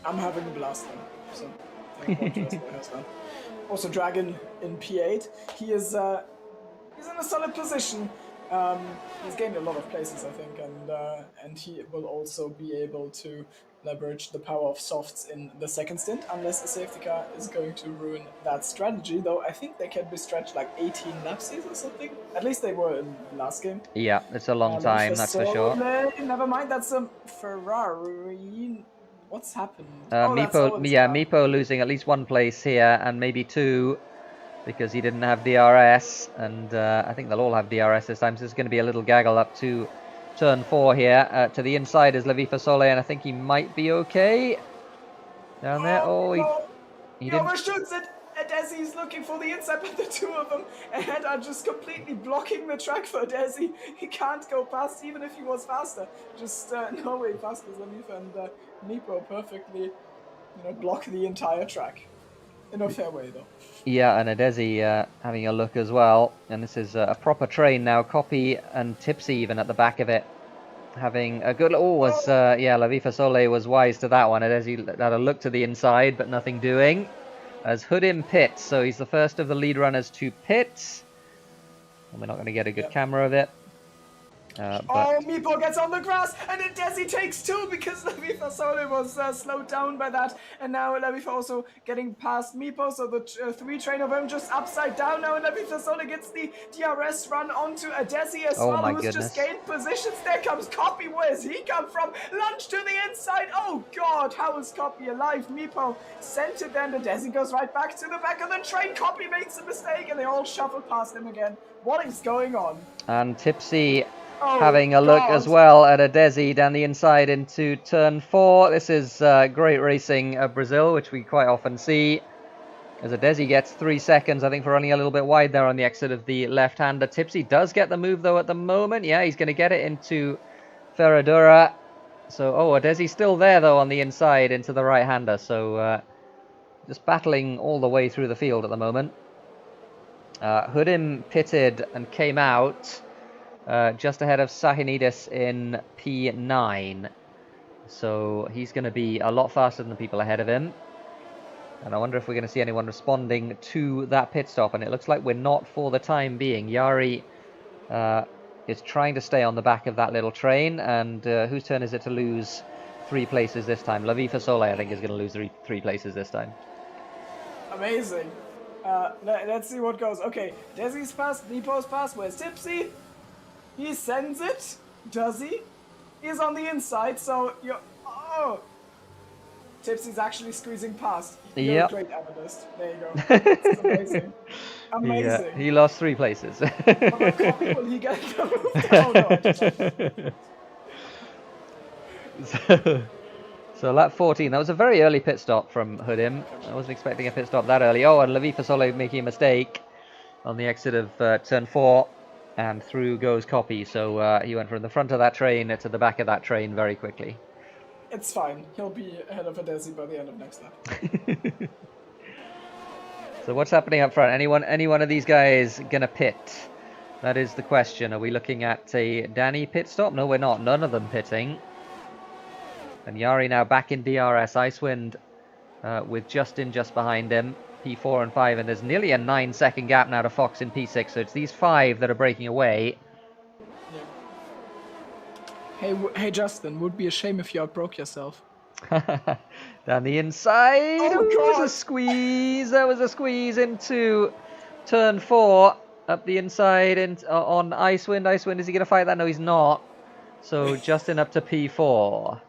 I'm having a blast then, so also Dragon in P8. He is he's in a solid position. He's gained a lot of places, I think, and he will also be able to leverage the power of softs in the second stint, unless a safety car is going to ruin that strategy, though I think they can be stretched like 18 laps or something. At least they were in the last game. Yeah, it's a long time, that's for sure. Never mind, that's a Ferrari. What's happened? Meepo losing at least one place here, and maybe two, because he didn't have DRS, and I think they'll all have DRS this time, so it's going to be a little gaggle up to turn 4 here. To the inside is Levi Fasole, and I think he might be okay. Down there, he didn't... overshoots it! Desi's looking for the inside, but the two of them ahead are just completely blocking the track for Desi. He can't go past, even if he was faster. Just no way faster than Levi, and Meepo perfectly block the entire track. In a fair way, though. Yeah, and Adesi having a look as well. And this is a proper train now. Copy and Tipsy even at the back of it. Having a good... Levi Fasole was wise to that one. Adesi had a look to the inside, but nothing doing. As Hoodim pits. So he's the first of the lead runners to pit. And we're not going to get a good camera of it. Meepo gets on the grass, and then Desi takes 2 because Levi Fasole was slowed down by that, and now Levi also getting past Meepo, so the 3 train of him just upside down now, and Levi Fasole gets the DRS run onto Desi as well, who's just gained positions. There comes Copy, where's he come from? Lunge to the inside, oh god, how is Copy alive? Meepo sent it then, and Desi goes right back to the back of the train. Copy makes a mistake, and they all shuffle past him again. What is going on? And Tipsy having a look as well at Adesi down the inside into turn 4. This is great racing of Brazil, which we quite often see. As Adesi gets 3 seconds, I think, for running a little bit wide there on the exit of the left-hander. Tipsy does get the move, though, at the moment. Yeah, he's going to get it into Ferradura. So, Adesi's still there, though, on the inside into the right-hander. So, just battling all the way through the field at the moment. Hudim pitted and came out just ahead of Sahinidis in P9. So he's going to be a lot faster than the people ahead of him. And I wonder if we're going to see anyone responding to that pit stop. And it looks like we're not for the time being. Yari is trying to stay on the back of that little train. And whose turn is it to lose 3 places this time? Lavifa Sole, I think, is going to lose three places this time. Amazing. Let's see what goes. Okay, Desi's pass, Lipo's pass. Where's Tipsy? He sends it. Does he? He's on the inside, so you're... Oh! Tipsy's actually squeezing past. You're Yep. a great analyst. There you go. It's amazing. Amazing. He lost 3 places. Will he get moved? Oh, no. So lap 14, that was a very early pit stop from Hudim. I wasn't expecting a pit stop that early. Oh, and Lavifa Sole making a mistake on the exit of turn 4, and through goes Copy. So he went from the front of that train to the back of that train very quickly. It's fine. He'll be ahead of Adesi by the end of next lap. So what's happening up front? Any one of these guys gonna pit? That is the question. Are we looking at a Danny pit stop? No, we're not. None of them pitting. And Yari now back in DRS. Icewind with Justin just behind him. P4 and 5, and there's nearly a 9-second gap now to Fox in P6. So it's these 5 that are breaking away. Hey, Justin, would be a shame if you outbroke yourself. Down the inside. Oh, Ooh, God. There was a squeeze. There was a squeeze into turn 4. Up the inside on Icewind. Icewind, is he going to fight that? No, he's not. So Justin up to P4,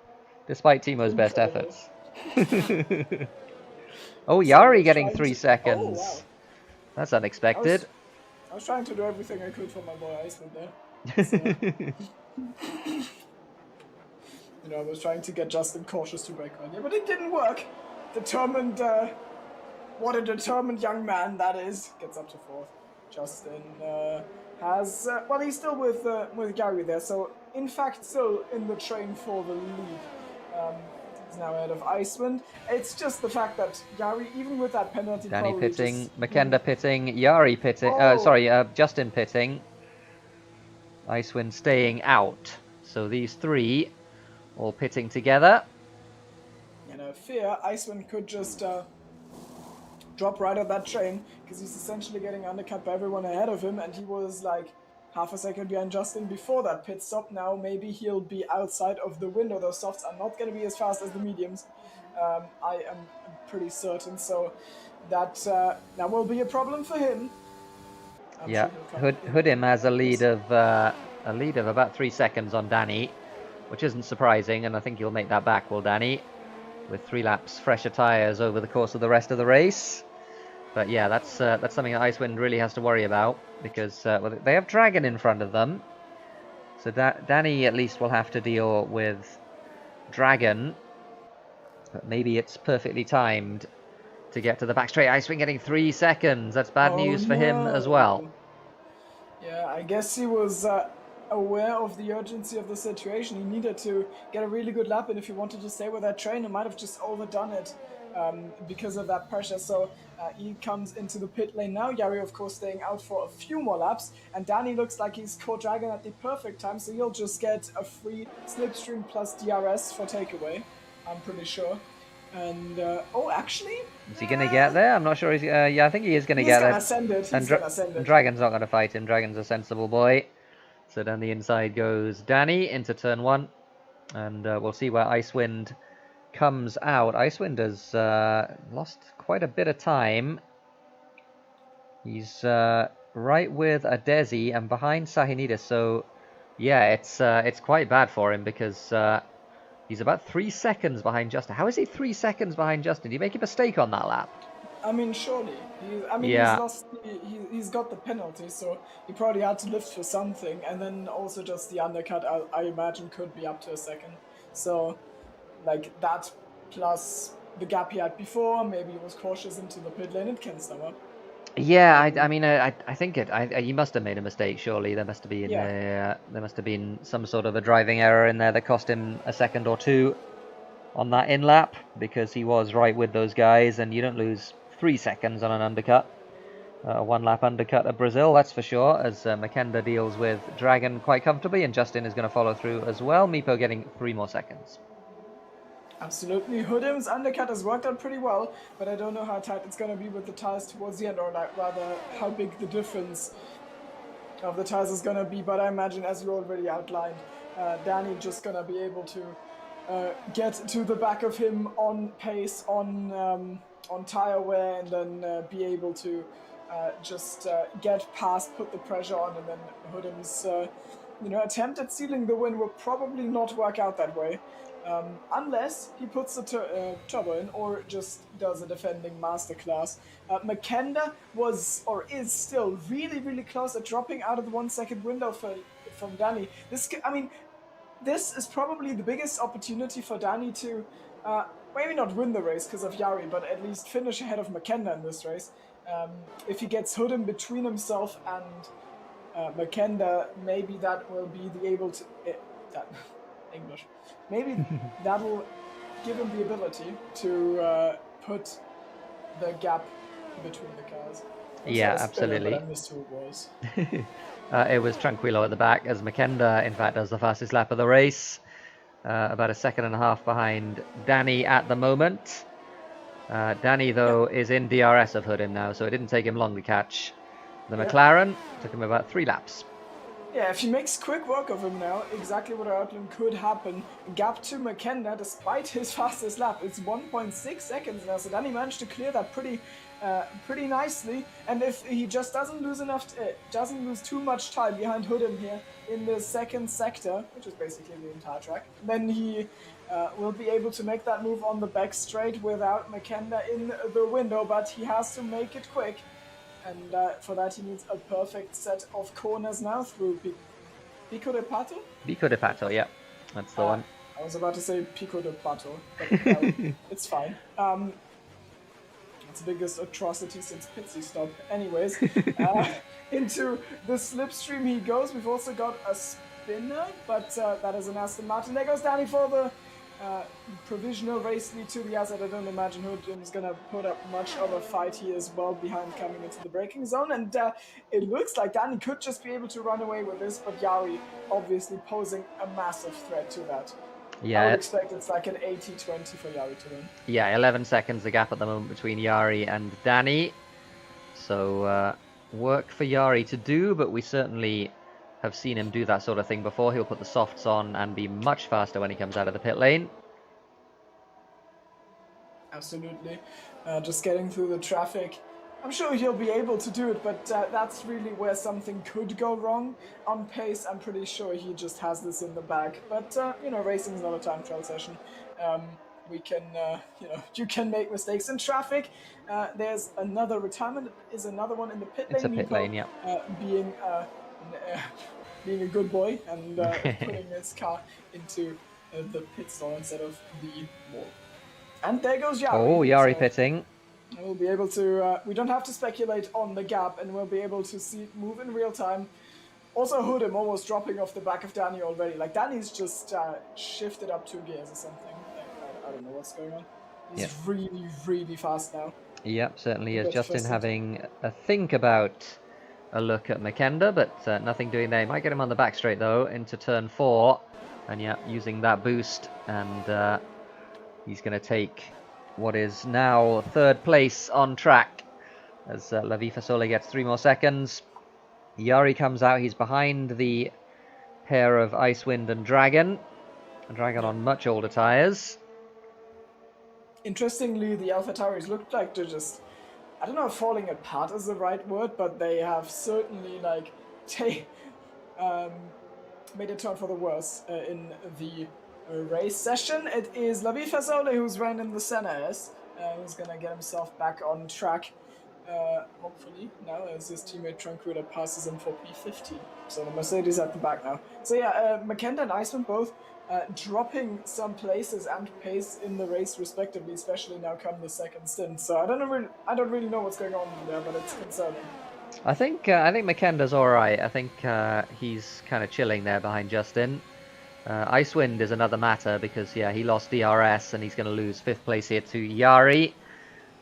despite Timo's best efforts. Oh, Yari getting 3 seconds. Oh, wow. That's unexpected. I was trying to do everything I could for my boy Iceland there. I was trying to get Justin cautious to break on. Yeah, but it didn't work. Determined, what a determined young man that is. Gets up to 4th. Justin has, well, he's still with Gary there, so in fact still in the train for the lead. He's now ahead of Icewind. It's just the fact that Gary, even with that penalty, Danny probably pitting, just, Makenda pitting, Yari pitting, Justin pitting. Icewind staying out. So these 3 all pitting together. And I fear Icewind could just drop right at that train, because he's essentially getting undercut by everyone ahead of him, and he was like half a second behind Justin before that pit stop. Now maybe he'll be outside of the window. Those softs are not going to be as fast as the mediums. I am pretty certain, so that will be a problem for him. Yeah, Hudim has a lead of about 3 seconds on Danny, which isn't surprising, and I think he'll make that back, will Danny, with 3 laps fresher tyres over the course of the rest of the race. But yeah, that's something that Icewind really has to worry about, because they have Dragon in front of them. So Danny at least will have to deal with Dragon, but maybe it's perfectly timed to get to the back straight. Icewind getting 3 seconds. That's bad news for him as well. Yeah, I guess he was aware of the urgency of the situation. He needed to get a really good lap, and if he wanted to stay with that train, he might have just overdone it because of that pressure. So he comes into the pit lane now. Yari, of course, staying out for a few more laps, and Danny looks like he's caught Dragon at the perfect time, so he'll just get a free Slipstream plus DRS for takeaway, I'm pretty sure. And actually, is he going to get there? I'm not sure. Yeah, I think he is going to get there. He's going to send it. Dragon's not going to fight him. Dragon's a sensible boy. So down the inside goes Danny into turn 1, and we'll see where Icewind comes out. Icewind has lost quite a bit of time. He's right with Adesi and behind Sahinidis. So yeah, it's quite bad for him, because he's about 3 seconds behind Justin. How is he 3 seconds behind Justin? Did he make a mistake on that lap? I mean, surely. Yeah. He's got the penalty, so he probably had to lift for something, and then also just the undercut, I imagine, could be up to a second. So, like, that plus the gap he had before, maybe he was cautious into the pit lane, it can sum up. Yeah, I think he must have made a mistake. Surely there must have been there must have been some sort of a driving error in there that cost him a second or 2 on that in lap, because he was right with those guys, and you don't lose 3 seconds on an undercut. One lap undercut of Brazil, that's for sure, as Makenda deals with Dragon quite comfortably, and Justin is going to follow through as well. Meepo getting 3 more seconds. Absolutely. Hoodim's undercut has worked out pretty well, but I don't know how tight it's going to be with the tires towards the end, or like rather how big the difference of the tires is going to be. But I imagine, as you already outlined, Danny just going to be able to get to the back of him on pace, on tire wear, and then be able to just get past, put the pressure on, and then Hoodim's attempt at sealing the win will probably not work out that way. Unless he puts the turbo in or just does a defending masterclass. Makenda was, or is still, really, really close at dropping out of the 1 second window from Danny. This is probably the biggest opportunity for Danny to maybe not win the race because of Yari, but at least finish ahead of Makenda in this race. If he gets Hoodim between himself and Makenda, maybe that will be the able to... English. Maybe that'll give him the ability to put the gap between the cars. Yeah, absolutely. But I missed who it was. It was Tranquillo at the back, as Makenda, in fact, does the fastest lap of the race. About 1.5 seconds behind Danny at the moment. Danny, though, is in DRS of Hoodim now, so it didn't take him long to catch the McLaren. Took him about 3 laps. Yeah, if he makes quick work of him now, exactly what I outlined could happen. Gap to Makenda, despite his fastest lap, it's 1.6 seconds now, so Danny managed to clear that pretty nicely. And if he just doesn't lose too much time behind Hoodim here in the second sector, which is basically the entire track, then he will be able to make that move on the back straight without Makenda in the window, but he has to make it quick. And for that he needs a perfect set of corners now through Pico de Pato? Pico de Pato, yeah. That's the one. I was about to say Pico de Pato, but it's fine. It's the biggest atrocity since Pitsy Stop. Anyways, into the slipstream he goes. We've also got a spinner, but that is an Aston Martin. There goes Danny for the provisional race lead to the outside. I don't imagine Hoodim is going to put up much of a fight here as well behind coming into the braking zone, and it looks like Danny could just be able to run away with this, but Yari obviously posing a massive threat to that. Yeah, I would expect it's like an 80-20 for Yari to win. Yeah, 11 seconds the gap at the moment between Yari and Danny, so work for Yari to do, but we certainly have seen him do that sort of thing before. He'll put the softs on and be much faster when he comes out of the pit lane. Absolutely. Just getting through the traffic. I'm sure he'll be able to do it, but that's really where something could go wrong. On pace, I'm pretty sure he just has this in the bag. But, racing is not a time trial session. We can, you can make mistakes in traffic. There's another retirement, is another one in the pit lane. It's a pit lane, yeah. Being a good boy and putting his car into the pit stall instead of the wall. And there goes Yari. Oh, Yari pitting. We'll be able to, we don't have to speculate on the gap, and we'll be able to see it move in real time. Also, Hoodim almost dropping off the back of Danny already. Like, Danny's just shifted up 2 gears or something. I don't know what's going on. He's really, really fast now. Yep, certainly is. Justin having a think about a look at Makenda, but nothing doing there. He might get him on the back straight, though, into turn 4. And yeah, using that boost, and he's going to take what is now 3rd place on track, as Lavi Fasole gets 3 more seconds. Yari comes out. He's behind the pair of Icewind and Dragon. Dragon on much older tyres. Interestingly, the AlphaTauris looked like they're just, I don't know if falling apart is the right word, but they have certainly made a turn for the worse in the race session. It is Lavi Fasole who's ran in the Senna-S, who's gonna get himself back on track, hopefully, now as his teammate Tranquillo passes him for P50. So the Mercedes at the back now. So yeah, Makenda and Iceman both dropping some places and pace in the race respectively, especially now come the second stint. So I don't really know what's going on there, but it's concerning. I think Makenda's all right. I think he's kind of chilling there behind Justin. Icewind is another matter because he lost DRS and he's going to lose 5th place here to Yari.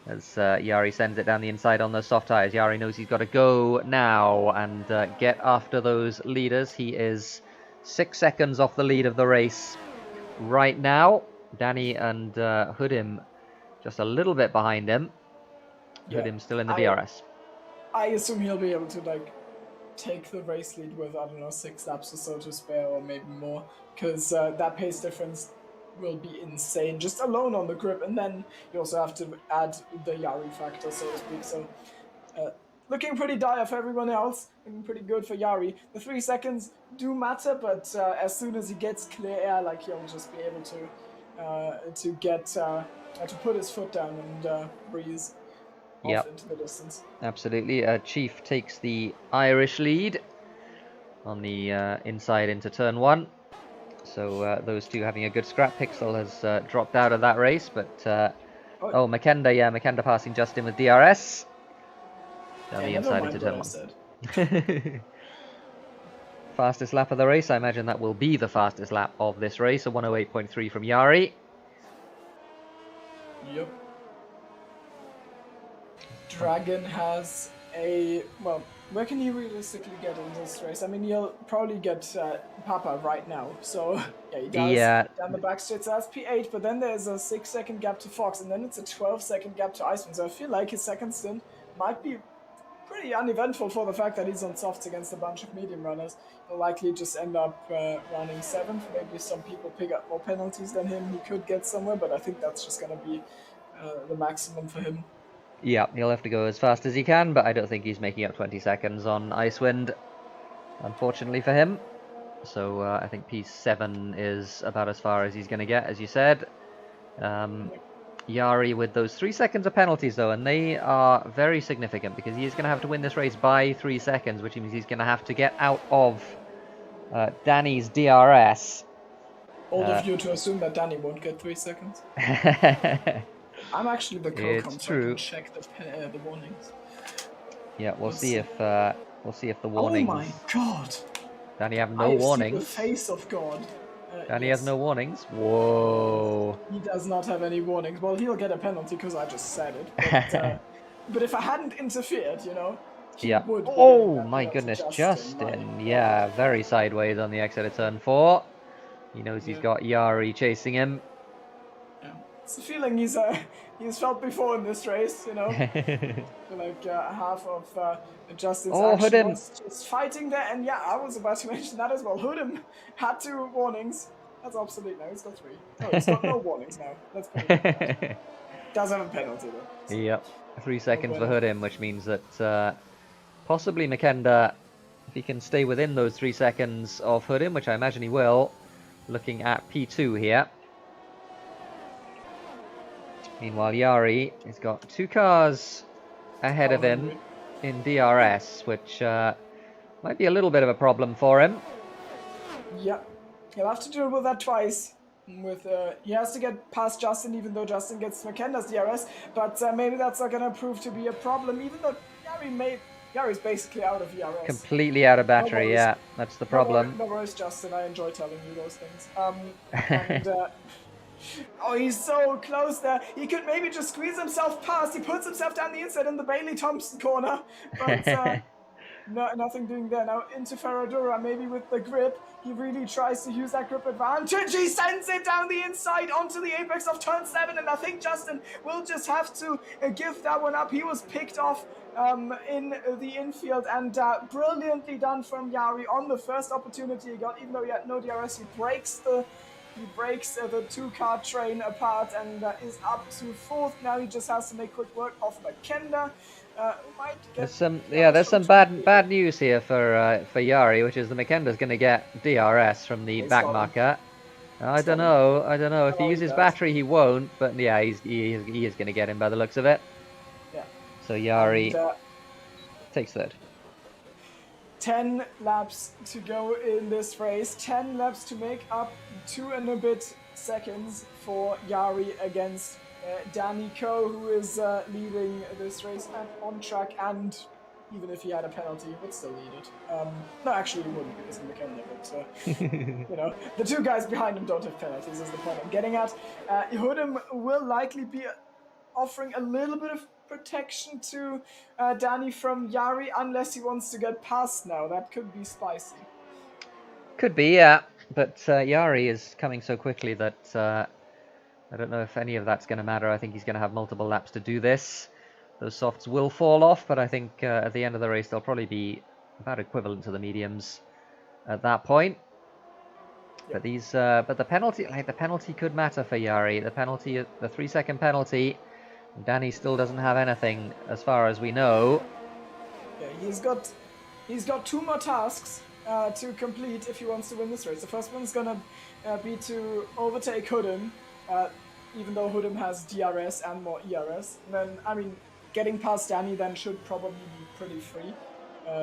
as Yari sends it down the inside on those soft tyres. Yari knows he's got to go now and get after those leaders. He is 6 seconds off the lead of the race right now. Danny and Hudim just a little bit behind him. Yeah, Hudim's still in the DRS. I assume he'll be able to like take the race lead with, I don't know, 6 laps or so to spare, or maybe more, because that pace difference will be insane just alone on the grip, and then you also have to add the Yari factor, so to speak. So looking pretty dire for everyone else, looking pretty good for Yari. The 3 seconds do matter, but as soon as he gets clear air, like, he'll just be able to get to put his foot down and breeze off into the distance. Absolutely. Chief takes the Irish lead on the inside into turn 1. So those two having a good scrap. Pixel has dropped out of that race, but Makenda passing Justin with DRS. Down the inside into turn 1. Fastest lap of the race. I imagine that will be the fastest lap of this race. A 108.3 from Yari. Yep. Dragon has a, well, where can he realistically get in this race? I mean, he'll probably get Papa right now. So, yeah, he does. Yeah. Down the back straight, so that's P8, but then there's a 6-second gap to Fox, and then it's a 12-second gap to Iceman. So I feel like his second stint might be pretty uneventful for the fact that he's on softs against a bunch of medium runners. He'll likely just end up running 7th. Maybe some people pick up more penalties than him. He could get somewhere, but I think that's just going to be the maximum for him. Yeah, he'll have to go as fast as he can, but I don't think he's making up 20 seconds on Icewind, unfortunately for him. So I think P7 is about as far as he's going to get, as you said. Yari with those 3 seconds of penalties, though, and they are very significant because he's going to have to win this race by 3 seconds, which means he's going to have to get out of Danny's DRS. Old of you to assume that Danny won't get 3 seconds. I'm actually the co-com, so I can check the warnings. Yeah, we'll see if the warnings. Oh my god! Danny have no warnings. The face of God. Danny has no warnings. Whoa. He does not have any warnings. Well, he'll get a penalty because I just said it. But if I hadn't interfered, you know. He would. Oh my goodness, Justin. Yeah, very sideways on the exit of turn 4. He knows he's got Yari chasing him. It's a feeling he's felt before in this race, you know. Like half of Justin's action was just fighting there, and yeah, I was about to mention that as well. Hudim had 2 warnings. That's obsolete now. He's got 3. No, he's got no warnings now. Let's put it. Does have a penalty though. So. Yep, 3 seconds for Hudim, which means that possibly Makenda, if he can stay within those 3 seconds of Hudim, which I imagine he will, looking at P2 here. Meanwhile, Yari has got 2 cars ahead of him in DRS, which might be a little bit of a problem for him. Yeah, he'll have to deal with that twice. He has to get past Justin, even though Justin gets Makenda's DRS, but maybe that's not going to prove to be a problem, even though Yari's basically out of DRS. Completely out of battery, yeah, that's the problem. No worries, Justin, I enjoy telling you those things. Oh, he's so close there. He could maybe just squeeze himself past. He puts himself down the inside in the Bailey Thompson corner. But nothing doing there. Now into Ferradura, maybe with the grip. He really tries to use that grip advantage. He sends it down the inside onto the apex of turn 7. And I think Justin will just have to give that one up. He was picked off in the infield, and brilliantly done from Yari on the first opportunity he got. Even though he had no DRS, he breaks the 2-car train apart and is up to 4th. Now he just has to make quick work of Makenda. There's some bad news here for Yari, which is the Makenda's going to get DRS from the back marker. I don't know. If he uses battery, he won't. But yeah, he is going to get him by the looks of it. Yeah. So Yari takes 3rd. 10 laps to go in this race. 10 laps to make up 2 and a bit seconds for Yari against Danny Coe, who is leading this race on track, and even if he had a penalty, he would still lead it. No, actually he wouldn't because of Makenda, but you know, the 2 guys behind him don't have penalties is the point I'm getting at. Hudim will likely be offering a little bit of protection to Danny from Yari, unless he wants to get past now. That could be spicy. Could be, yeah. But Yari is coming so quickly that I don't know if any of that's going to matter. I think he's going to have multiple laps to do this. Those softs will fall off, but I think at the end of the race they'll probably be about equivalent to the mediums at that point. But but the penalty could matter for Yari. The penalty, the 3-second penalty. Danny still doesn't have anything as far as we know. Yeah, he's got 2 more tasks to complete if he wants to win this race. The first one's gonna be to overtake Hoodem, even though Hoodem has DRS and more ERS. And then, I mean, getting past Danny then should probably be pretty free,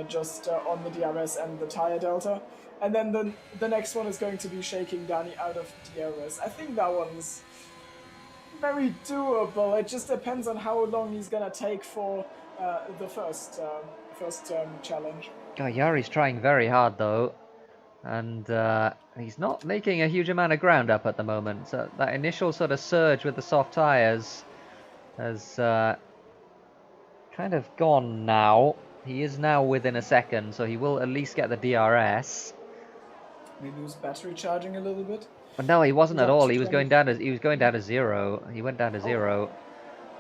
just on the DRS and the tire delta. And then the next one is going to be shaking Danny out of DRS. I think that one's very doable. It just depends on how long he's gonna take for the first challenge. Oh, Yari's trying very hard though, and he's not making a huge amount of ground up at the moment. So that initial sort of surge with the soft tires has kind of gone now. He is now within a second, so he will at least get the DRS. We lose battery charging a little bit. But no, he wasn't at all. He was going down to 0. He went down to 0.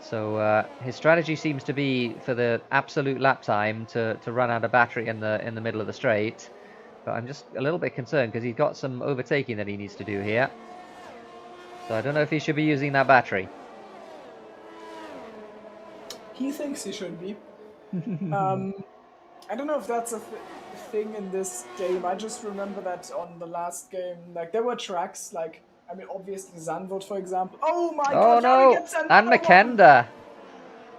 So his strategy seems to be for the absolute lap time to run out of battery in the middle of the straight. But I'm just a little bit concerned because he's got some overtaking that he needs to do here. So I don't know if he should be using that battery. He thinks he should be. I don't know if that's a thing in this game. I just remember that on the last game, like there were tracks like, I mean, obviously Zandvoort, for example. Oh my god! Oh no! And Makenda.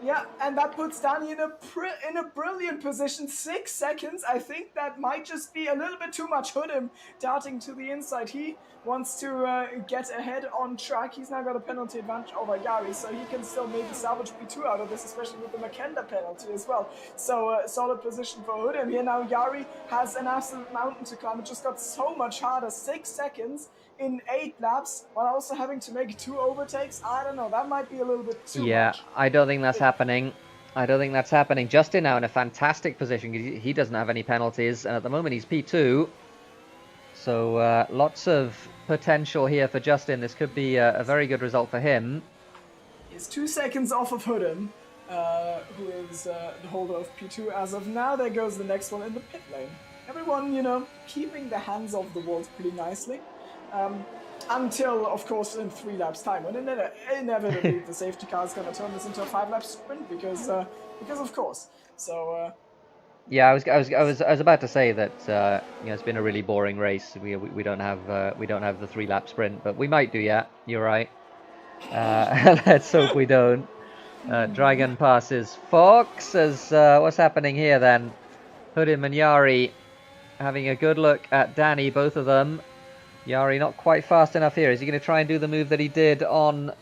Yeah, and that puts Danny in a brilliant position. 6 seconds. I think that might just be a little bit too much. Hoodem darting to the inside. He wants to get ahead on track. He's now got a penalty advantage over Yari, so he can still maybe salvage P2 out of this, especially with the Makenda penalty as well. So solid position for Hoodem here. Now Yari has an absolute mountain to climb. It just got so much harder. 6 seconds in 8 laps, while also having to make 2 overtakes. I don't know, that might be a little bit too much. Yeah, I don't think that's happening. I don't think that's happening. Justin now in a fantastic position. He doesn't have any penalties, and at the moment he's P2. So lots of potential here for Justin. This could be a very good result for him. He's 2 seconds off of Hoodem, who is the holder of P2 as of now. There goes the next one in the pit lane. Everyone, you know, keeping their hands off the walls pretty nicely. Until, of course, in 3 laps time, when inevitably the safety car is going to turn this into a 5-lap sprint because of course. So yeah, I was about to say that you know, it's been a really boring race. We don't have the 3-lap sprint, but we might do. Yeah, you're right. Let's hope we don't. Dragon passes Fox. As what's happening here then? Hoodem and Yari having a good look at Danny, both of them. Yari not quite fast enough here. Is he going to try and do the move that he did on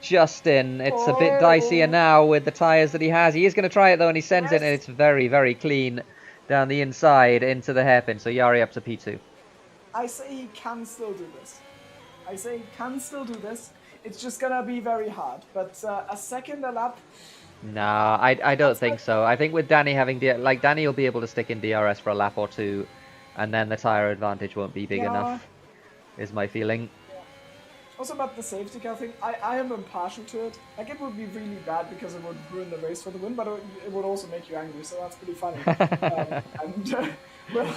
Justin? It's a bit dicier now with the tyres that he has. He is going to try it though, and he sends it, and it's very, very clean down the inside into the hairpin. So Yari up to P2. I say he can still do this. It's just going to be very hard. But a second a lap... Nah, I don't think so. I think with Danny having... Danny will be able to stick in DRS for a lap or two, and then the tyre advantage won't be big enough, is my feeling. Yeah. Also about the safety car thing, I am impartial to it. Like, it would be really bad because it would ruin the race for the win, but it would also make you angry, so that's pretty funny. Well,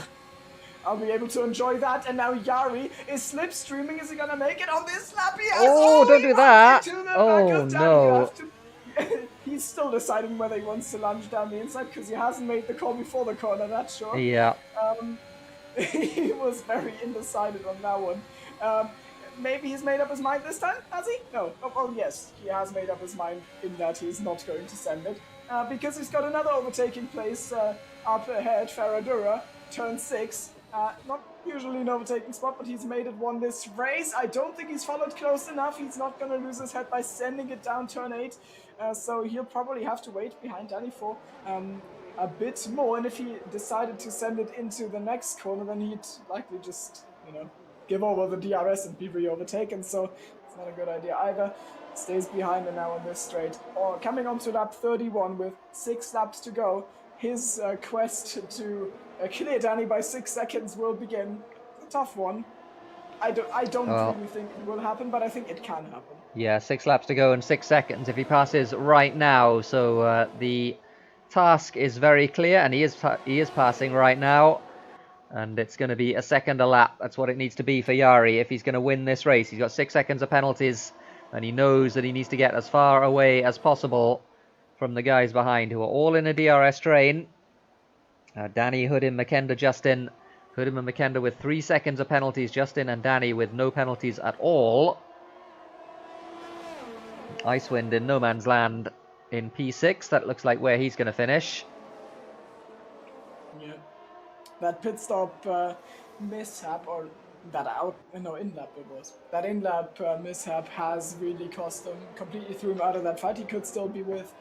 I'll be able to enjoy that, and now Yari is slipstreaming. Is he gonna make it on this lap? Yes! Oh, don't do that! Oh, no. He's still deciding whether he wants to lunge down the inside, because he hasn't made the call before the corner, that's sure. Yeah. He was very undecided on that one. Maybe he's made up his mind this time, has he? No. Oh, well, yes, he has made up his mind in that he's not going to send it. Because he's got another overtaking place up ahead, Ferradura, turn 6. Not usually an overtaking spot, but he's won this race. I don't think he's followed close enough. He's not going to lose his head by sending it down turn 8. So he'll probably have to wait behind Danny for a bit more, and if he decided to send it into the next corner, then he'd likely just, you know, give over the DRS and be re-overtaken. So not a good idea either. Stays behind and now on this straight. Or coming onto lap 31 with 6 laps to go. His quest to clear Danny by 6 seconds will begin. It's a tough one. I don't really think it will happen, but I think it can happen. Yeah, 6 laps to go and 6 seconds if he passes right now. So the task is very clear, and he is passing right now. And it's going to be a second a lap. That's what it needs to be for Jari if he's going to win this race. He's got 6 seconds of penalties, and he knows that he needs to get as far away as possible from the guys behind who are all in a DRS train. Danny, Hoodim, Makenda, Justin. Hoodim and Makenda with 3 seconds of penalties. Justin and Danny with no penalties at all. Icewind in no man's land in P6. That looks like where he's going to finish. Yeah. That pit stop mishap, or that in-lap it was. That in-lap mishap has really cost him, completely threw him out of that fight. He could still be with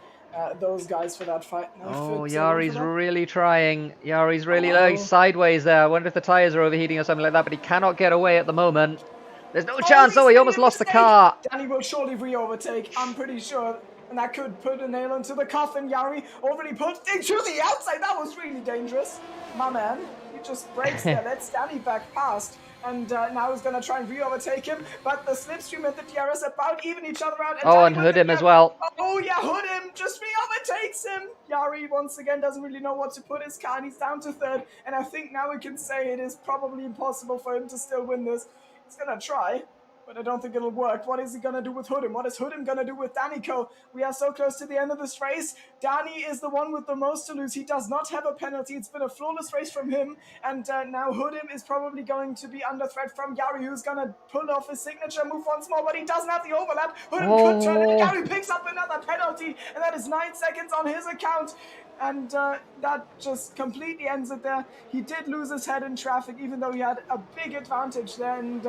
those guys for that fight. Oh, Yari's really trying. Yari's really low, sideways there. I wonder if the tyres are overheating or something like that, but he cannot get away at the moment. There's no chance. Oh, he almost lost the car. Danny will surely re-overtake, I'm pretty sure. And that could put a nail into the coffin. Yari already put into the outside. That was really dangerous. My man, he just breaks there, lets Danny back past. And now he's going to try and re-overtake him. But the Slipstream and the DRS about even each other out. And Hoodim as well. Oh yeah, Hoodim just re-overtakes him. Yari once again doesn't really know what to put his car, and he's down to 3rd. And I think now we can say it is probably impossible for him to still win this. He's going to try, but I don't think it'll work. What is he going to do with Hoodim? What is Hoodim going to do with Danico? We are so close to the end of this race. Danny is the one with the most to lose. He does not have a penalty. It's been a flawless race from him. And now Hoodim is probably going to be under threat from Yari, who's going to pull off his signature move once more, but he doesn't have the overlap. Hoodim could turn it. Yari picks up another penalty, and that is 9 seconds on his account. And that just completely ends it there. He did lose his head in traffic, even though he had a big advantage there. And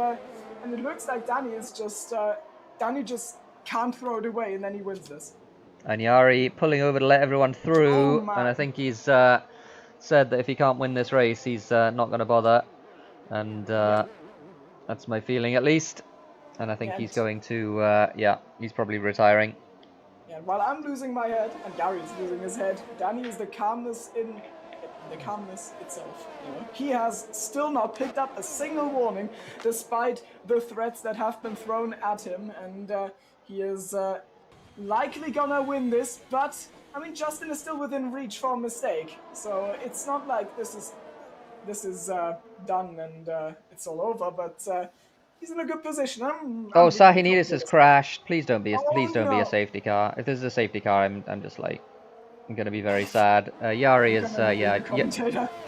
it looks like Danny is just, Danny just can't throw it away, and then he wins this. And Yari pulling over to let everyone through, and I think he's said that if he can't win this race, he's not going to bother. And that's my feeling, at least. And I think he's going to, he's probably retiring. Yeah, while I'm losing my head, and Yari is losing his head, Danny is the calmness in the calmness itself. You know? He has still not picked up a single warning, despite the threats that have been thrown at him, and he is likely gonna win this. But I mean, Justin is still within reach for a mistake, so it's not like this is done and it's all over. But he's in a good position. Sahinidis has crashed. Please don't be a safety car. If this is a safety car, I'm just like, I'm going to be very sad. Yari is,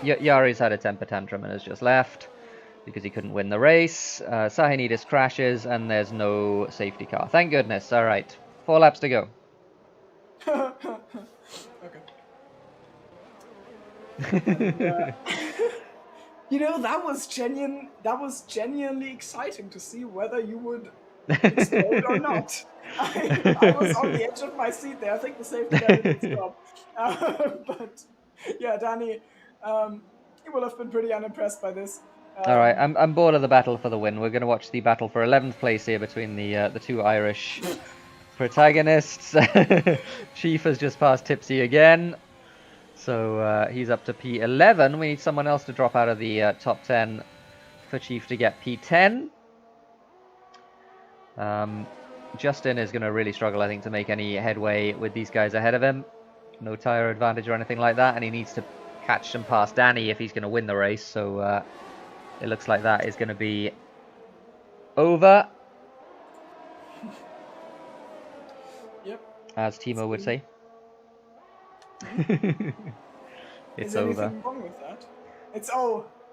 Yari's had a temper tantrum and has just left because he couldn't win the race. Sahinidis crashes and there's no safety car. Thank goodness. All right, 4 laps to go. Okay. And, you know, that was genuinely exciting to see whether you would explode or not. I was on the edge of my seat there. I think the safety guy did stop. But yeah, Danny, he will have been pretty unimpressed by this. All right, I'm bored of the battle for the win. We're going to watch the battle for 11th place here between the two Irish protagonists. Chief has just passed Tipsy again. So he's up to P11. We need someone else to drop out of the top 10 for Chief to get P10. Justin is going to really struggle, I think, to make any headway with these guys ahead of him. No tyre advantage or anything like that. And he needs to catch and pass Danny if he's going to win the race. So it looks like that is going to be over. Yep. As Timo would say. It's over. Is anything wrong with that?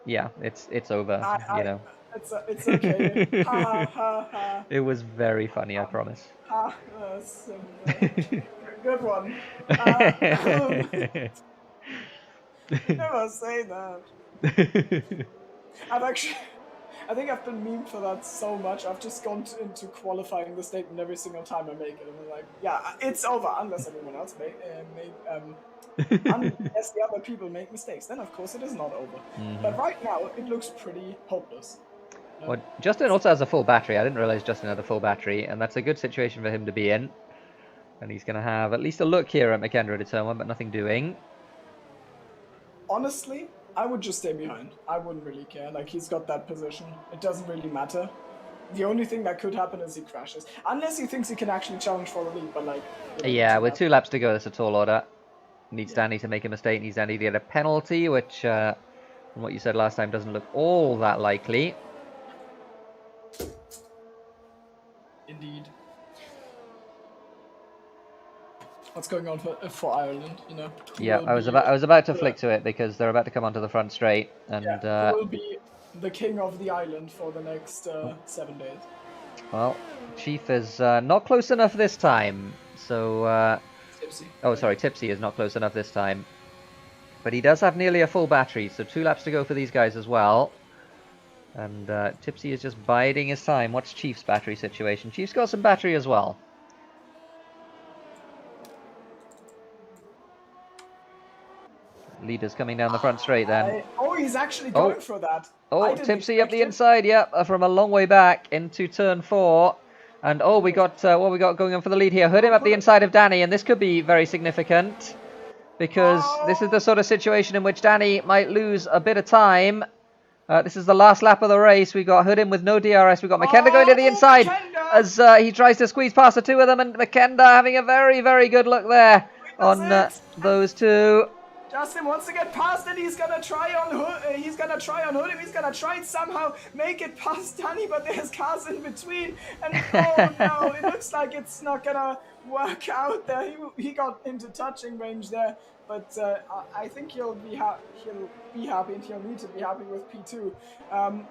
Yeah, it's over. You know. It's okay. Ha ha ha. It was very funny, I promise. Good one. Never say that. I think I've been memed for that so much. I've just gone into qualifying the statement every single time I make it, and I'm like, yeah, it's over unless everyone else unless the other people make mistakes. Then of course it is not over. But right now it looks pretty hopeless. Well, Justin also has a full battery. I didn't realize Justin had a full battery, and that's a good situation for him to be in. And he's going to have at least a look here at McKenna at turn 1, but nothing doing. Honestly, I would just stay behind. I wouldn't really care. Like, he's got that position. It doesn't really matter. The only thing that could happen is he crashes. Unless he thinks he can actually challenge for the lead, but like... Yeah, with 2 laps to go, that's a tall order. Needs Danny to make a mistake, needs Danny to get a penalty, which, from what you said last time, doesn't look all that likely. Indeed. What's going on for Ireland, you know? Yeah, I was about to flick to it because they're about to come onto the front straight, and who will be the king of the island for the next 7 days. Well, Chief is not close enough this time, so Tipsy. oh, sorry, Tipsy is not close enough this time. But he does have nearly a full battery, so 2 laps to go for these guys as well. And Tipsy is just biding his time. What's Chief's battery situation? Chief's got some battery as well. Leader's coming down the front straight then. Oh, he's actually going for that. Oh, Tipsy up the inside, yep, from a long way back into turn 4. And oh, we got what we got going on for the lead here. Hood him up the inside of Danny, and this could be very significant because this is the sort of situation in which Danny might lose a bit of time. This is the last lap of the race. We got Hood him with no DRS. We got McKenna going to the inside as he tries to squeeze past the 2 of them, and McKenna having a very, very good look there on those 2. Justin wants to get past it. He's gonna try on Hood. He's gonna try and somehow make it past Danny, but there's cars in between. And oh no, it looks like it's not gonna work out there. He got into touching range there, but I think he'll be happy, and he'll need to be happy with P2.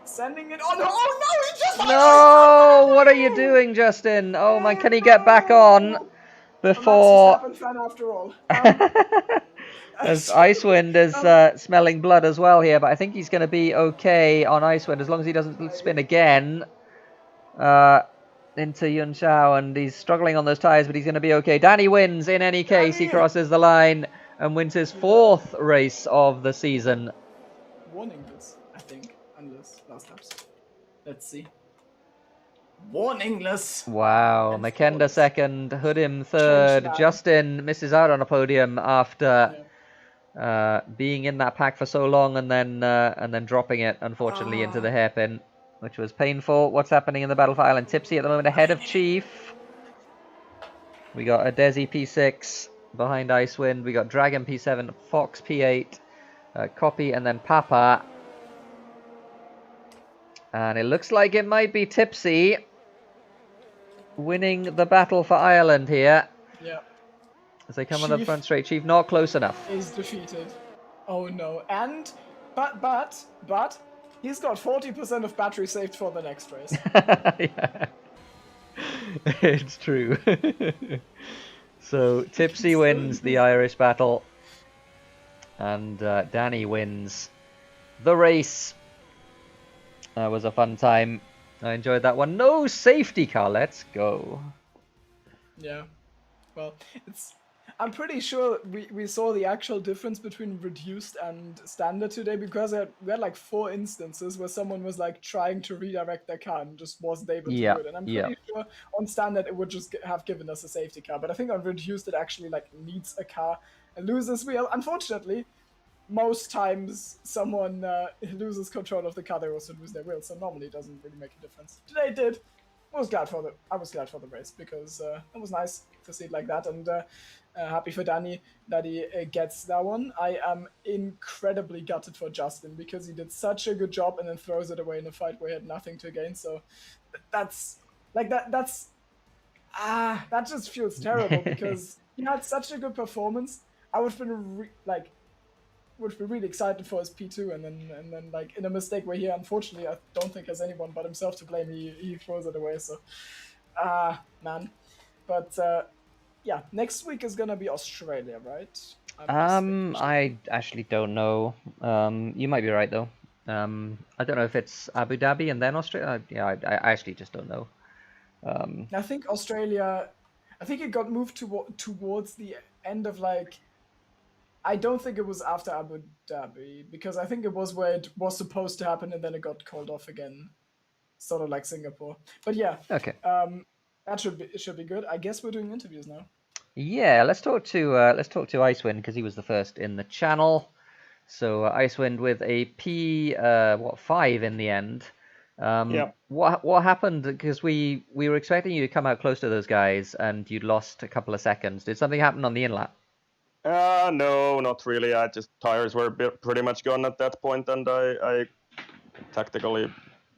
Sending it on. Oh no, he just. No, what are you doing, Justin? Oh man, can he get back on before? Well, that's a fan after all. As Icewind is smelling blood as well here, but I think he's going to be okay on Icewind as long as he doesn't spin again into Yun Shao, and he's struggling on those tyres, but he's going to be okay. Danny wins in any case. He crosses the line and wins his 4th race of the season. Warning this, I think, unless last laps. Let's see. Warningless. Wow, McKenna 2nd, Hood him 3rd. Justin misses out on a podium after being in that pack for so long and then dropping it, unfortunately, into the hairpin, which was painful. What's happening in the battle for Ireland? Tipsy at the moment ahead of Chief. We got a Desi P6 behind Icewind. We got Dragon P7, Fox P8, Copy, and then Papa. And it looks like it might be Tipsy winning the battle for Ireland here. Yeah. As they come on the front straight. Chief not close enough. Is defeated. Oh no. And but he's got 40% of battery saved for the next race. Yeah. It's true. So Tipsy wins the Irish battle, and Danny wins the race. That was a fun time. I enjoyed that one. No safety car. Let's go. Yeah. Well, I'm pretty sure we saw the actual difference between reduced and standard today, because we had like 4 instances where someone was like trying to redirect their car and just wasn't able to do it. And I'm pretty sure on standard it would just have given us a safety car, but I think on reduced it actually like needs a car and loses wheel. Unfortunately, most times someone loses control of the car, they also lose their wheel, so normally it doesn't really make a difference. Today it did. I was glad for the race, because it was nice to see it like that, and happy for Danny that he gets that one. I am incredibly gutted for Justin, because he did such a good job and then throws it away in a fight where he had nothing to gain. So that just feels terrible, because he had such a good performance. I would have been would be really excited for his P2, and then like in a mistake where he unfortunately I don't think has anyone but himself to blame, he throws it away. So man, but yeah, next week is gonna be Australia, right? I actually don't know. You might be right though. I don't know if it's Abu Dhabi and then Australia. Yeah, I actually just don't know. I think Australia, I think it got moved towards the end of like, I don't think it was after Abu Dhabi, because I think it was where it was supposed to happen and then it got called off again. sort of like Singapore. But yeah, Okay. that should be good. I guess we're doing interviews now. Yeah, let's talk to Icewind because he was the first in the channel. So Icewind with a P 5 in the end. Yeah. What happened? Because we were expecting you to come out close to those guys, and you'd lost a couple of seconds. Did something happen on the in lap? No, not really. I just tires were pretty much gone at that point, and I tactically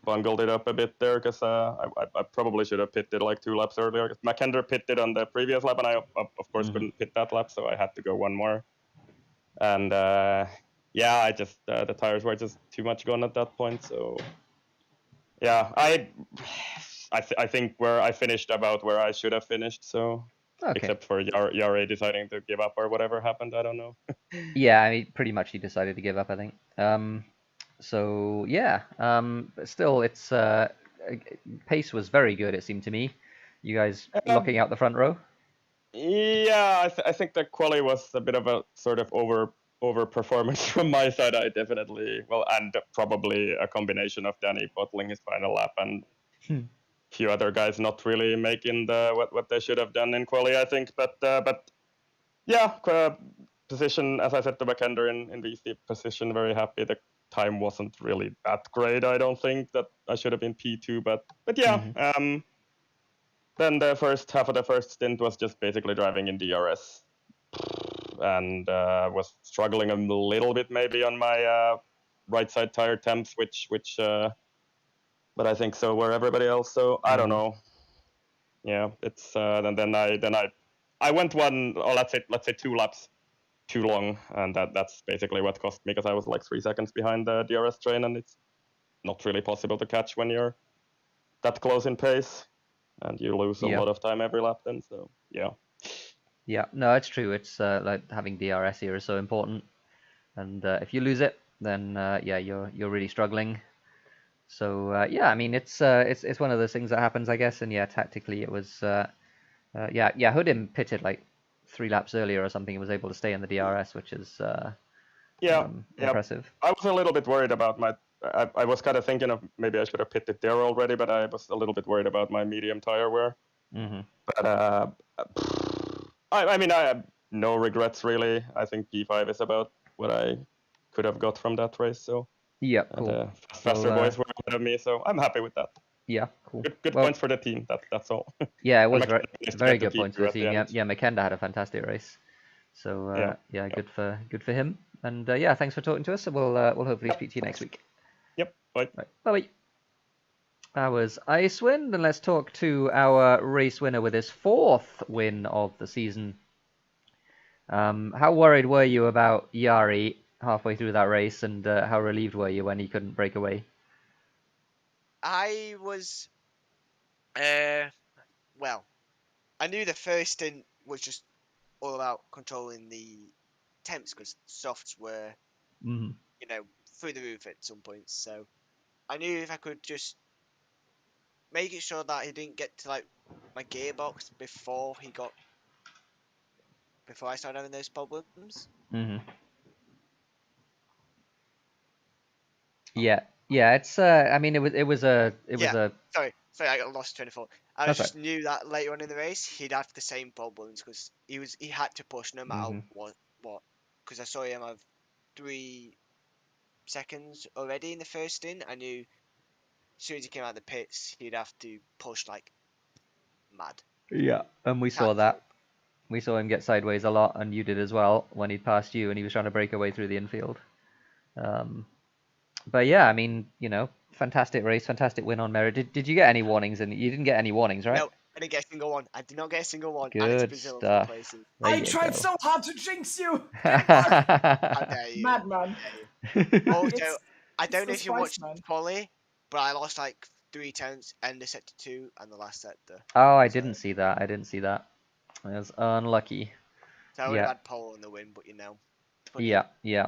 bungled it up a bit there because I probably should have pitted like 2 laps earlier. Mackinder pitted on the previous lap, and I of course couldn't pit that lap, so I had to go one more. And yeah, I just the tires were just too much gone at that point. So yeah, I think where I finished about where I should have finished. So. Okay. Except for Yare deciding to give up or whatever happened, I don't know. Yeah, I mean, pretty much he decided to give up, I think. So yeah, but still, it's pace was very good. It seemed to me. You guys looking out the front row. Yeah, I think the quali was a bit of a sort of over performance from my side. I definitely and probably a combination of Danny bottling his final lap and few other guys not really making what they should have done in quali, I think. But yeah, position, as I said to Mackinder in VC position, very happy. The time wasn't really that great. I don't think that I should have been P2, but yeah. Then the first half of the first stint was just basically driving in DRS, and was struggling a little bit maybe on my right side tire temps, which but I think so were everybody else. So I don't know. Yeah, it's then I went one, or let's say 2 laps too long, and that's basically what cost me because I was like 3 seconds behind the DRS train, and it's not really possible to catch when you're that close in pace, and you lose a lot of time every lap. Then so yeah. Yeah, no, it's true. It's like having DRS here is so important, and if you lose it, then yeah, you're really struggling. So yeah, I mean it's one of those things that happens, I guess. And yeah, tactically it was yeah, Hudim pitted like 3 laps earlier or something and was able to stay in the DRS, which is impressive. I was a little bit worried about my. I was kind of thinking of maybe I should have pitted there already, but I was a little bit worried about my medium tire wear. But I mean, I have no regrets really. I think P5 is about what I could have got from that race. So yeah, cool. Faster boys were ahead of me, so I'm happy with that. Yeah, cool. Good points for the team. That's all. Yeah, it was very good points for the team. Yeah, Mackinder had a fantastic race. So yeah, good for him. And yeah, thanks for talking to us. So we'll hopefully speak to you next week. Yep. Bye. Right. Bye. That was Icewind, and let's talk to our race winner with his 4th win of the season. How worried were you about Jari halfway through that race, and how relieved were you when he couldn't break away? I was, well, I knew the first stint was just all about controlling the temps because softs were, you know, through the roof at some points. So I knew if I could just make it sure that he didn't get to like my gearbox before I started having those problems. Yeah, it's I mean it was a sorry, I got lost train of thought. I just knew that later on in the race he'd have the same problems because he had to push no matter what because I saw him have 3 seconds already in the first stint. I knew as soon as he came out of the pits he'd have to push like mad. Yeah, and we saw that. We saw him get sideways a lot, and you did as well when he'd passed you and he was trying to break away through the infield. But yeah, I mean, you know, fantastic race, fantastic win on merit. Did you get any warnings? And you didn't get any warnings, right? No, I didn't get a single one. I did not get a single one. Good stuff. I tried so hard to jinx you. How dare you? Madman. Also, I don't know if you watched Polly, but I lost like 3 tenths and the sector 2 and the last sector. Oh, I didn't see that. I was unlucky. So I would have had pole in the win, but you know. Yeah. Yeah.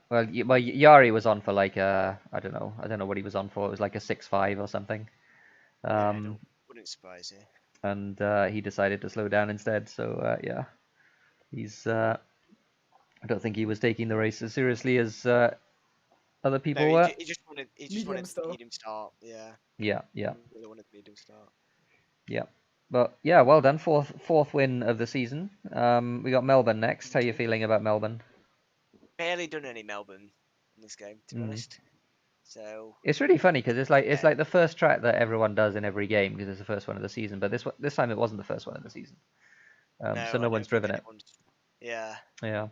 Well, Jari was on for like I don't know what he was on for. It was like a 6.5 or something. Wouldn't surprise you. And he decided to slow down instead. So yeah, he's. I don't think he was taking the race as seriously as other people No, were? he just wanted Mediums, though. medium start. Yeah, Yeah, yeah, he really wanted medium start. yeah. But yeah, well done. Fourth win of the season. We got Melbourne next. How you feeling about Melbourne? Barely done any Melbourne in this game, to be Mm. honest. So It's really funny because it's yeah, like the first track that everyone does in every game because it's the first one of the season. But this time it wasn't the first one of the season. So no, no I one's don't think driven it. anyone's. Yeah, Yeah,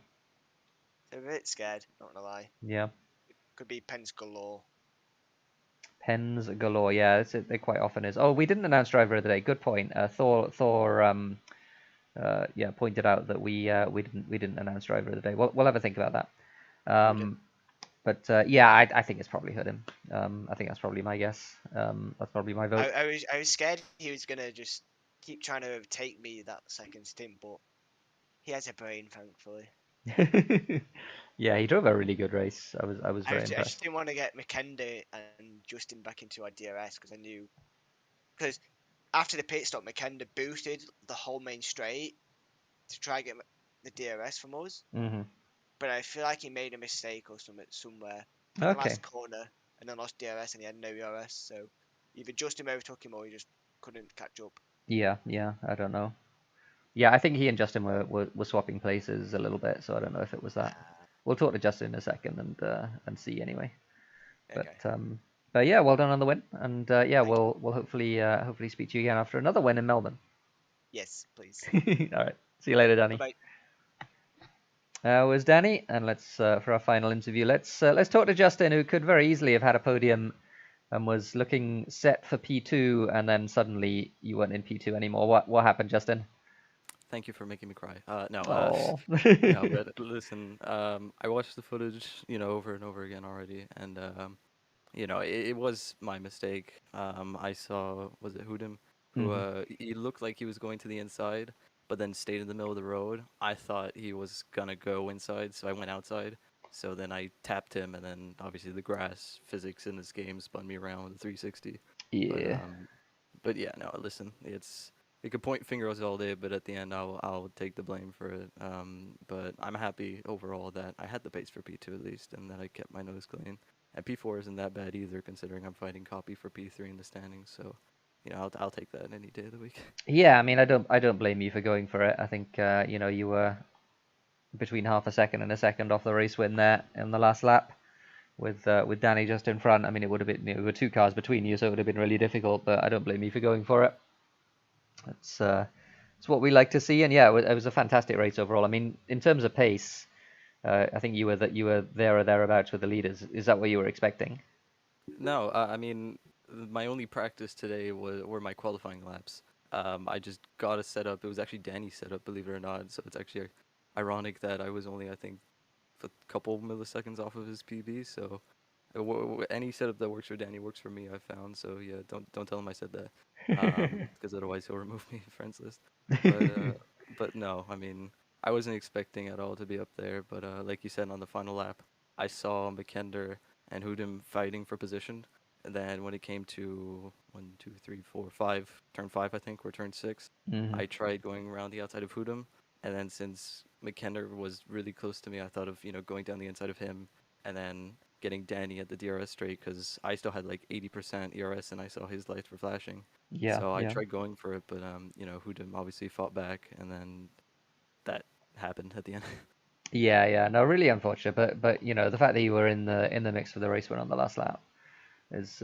they're a bit scared. Not gonna lie. yeah. Could be pens galore. Pens galore. Yeah, it quite often is. Oh, we didn't announce driver of the day. Good point. Thor yeah, pointed out that we didn't announce driver of the day. We'll have a think about that. But yeah, I think it's probably hurt him. I think that's probably my guess. That's probably my vote. I was scared he was gonna just keep trying to overtake me that second stint, but he has a brain, thankfully. Yeah, he drove a really good race. I was very I just impressed. didn't want to get McKendy and Justin back into our DRS because I knew because after the pit stop, McKendy boosted the whole main straight to try and get the DRS from us. Hmm. But I feel like he made a mistake or something somewhere in the Okay. last corner and then lost DRS and he had no DRS. So either Justin overtook him or he just couldn't catch up. Yeah, I don't know. Yeah, I think he and Justin were swapping places a little bit, so I don't know if it was that. We'll talk to Justin in a second and see anyway. Okay. But yeah, well done on the win, and yeah, we'll hopefully speak to you again after another win in Melbourne. Yes, please. All right, see you later, Danny. Bye. Was Danny, and let's for our final interview, let's talk to Justin, who could very easily have had a podium and was looking set for P2, and then suddenly you weren't in P2 anymore. What happened, Justin? Thank you for making me cry. Oh. No, but listen, I watched the footage, over and over again already, and it was my mistake. I saw, was it Hudem, who he looked like he was going to the inside, but then stayed in the middle of the road. I thought he was gonna go inside, so I went outside. So then I tapped him, and then obviously the grass physics in this game spun me around with a 360. Yeah. But yeah, no, listen, you could point fingers all day, but at the end, I'll take the blame for it. But I'm happy overall that I had the pace for P2 at least, and that I kept my nose clean. And P4 isn't that bad either, considering I'm fighting copy for P3 in the standings. So, I'll take that any day of the week. Yeah, I mean, I don't blame you for going for it. I think you were between half a second and a second off the race win there in the last lap, with Danny just in front. I mean, it would have been there were two cars between you, so it would have been really difficult. But I don't blame you for going for it. It's what we like to see, and yeah, it was a fantastic race overall. I mean, in terms of pace, I think you were there or thereabouts with the leaders. Is that what you were expecting? No, I mean, my only practice today were my qualifying laps. I just got a setup. It was actually Danny's setup, believe it or not. So it's actually ironic that I was only, I think, a couple milliseconds off of his PB. So any setup that works for Danny works for me, I've found. So yeah, don't tell him I said that, because otherwise he'll remove me from friends list. But no, I mean, I wasn't expecting at all to be up there. But like you said on the final lap, I saw McKender and Hudem fighting for position. And then when it came to 1, 2, 3, 4, 5, turn 5, I think, or turn 6, I tried going around the outside of Hudem. And then since McKender was really close to me, I thought of, going down the inside of him and then getting Danny at the DRS straight, because I still had like 80% ERS and I saw his lights were flashing. Yeah. So I tried going for it, but Hudem obviously fought back, and then that happened at the end. Yeah. No, really unfortunate, but the fact that you were in the mix for the race win on the last lap is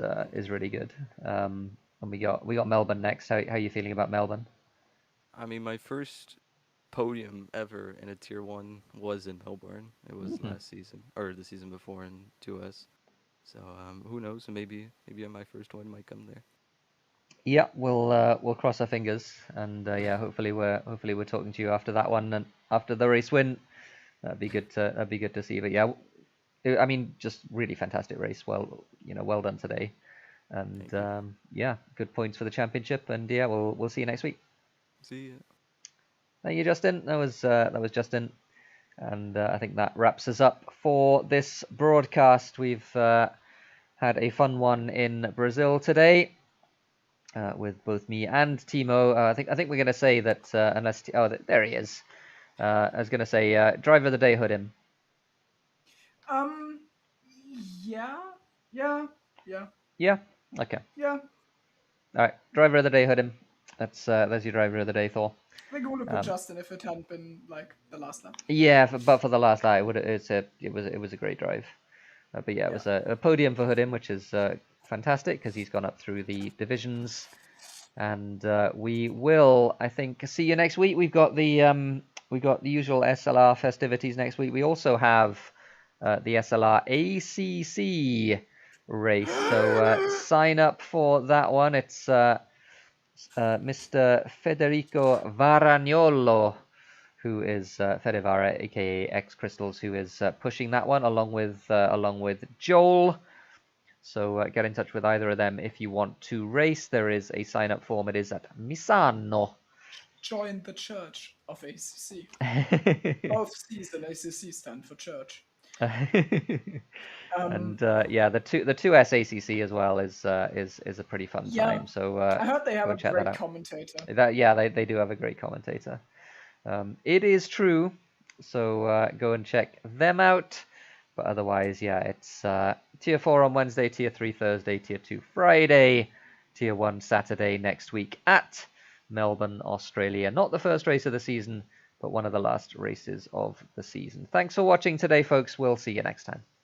really good. And we got Melbourne next. How are you feeling about Melbourne? I mean, my first podium ever in a tier 1 was in Melbourne. It was last season, or the season before in 2S. So who knows? Maybe my first one might come there. Yeah, we'll cross our fingers, and yeah, hopefully we're talking to you after that one and after the race win. That'd be good to see. But yeah, I mean, just really fantastic race. Well done today, and yeah, good points for the championship. And yeah, we'll see you next week. See ya. Thank you, Justin. That was Justin, and I think that wraps us up for this broadcast. We've had a fun one in Brazil today. With both me and Timo. I think we're going to say that unless... there he is. I was going to say, driver of the day, Hudem. Yeah, yeah, yeah, Yeah. Okay. yeah. All right. Driver of the day, Hoodim. That's your driver of the day, Thor. I think I would have put Justin if it hadn't been like the last lap. Yeah, but for the last lap, it was a great drive. But yeah, it was a podium for Hoodim, which is fantastic because he's gone up through the divisions. And we will, I think, see you next week. We've got the usual SLR festivities next week. We also have the SLR ACC race, so sign up for that one. It's Mr. Federico Varagnolo, who is Fedevara, aka X Crystals, who is pushing that one along with Joel. So get in touch with either of them if you want to race. There is a sign-up form. It is at Misano. Join the Church of ACC. Both C's and ACC stand for church. And yeah, the two SACC as well is a pretty fun time. So I heard they have go a and check great that out. commentator. They do have a great commentator. It is true. So go and check them out. But otherwise, yeah, it's Tier 4 on Wednesday, Tier 3 Thursday, Tier 2 Friday, Tier 1 Saturday next week at Melbourne, Australia. Not the first race of the season, but one of the last races of the season. Thanks for watching today, folks. We'll see you next time.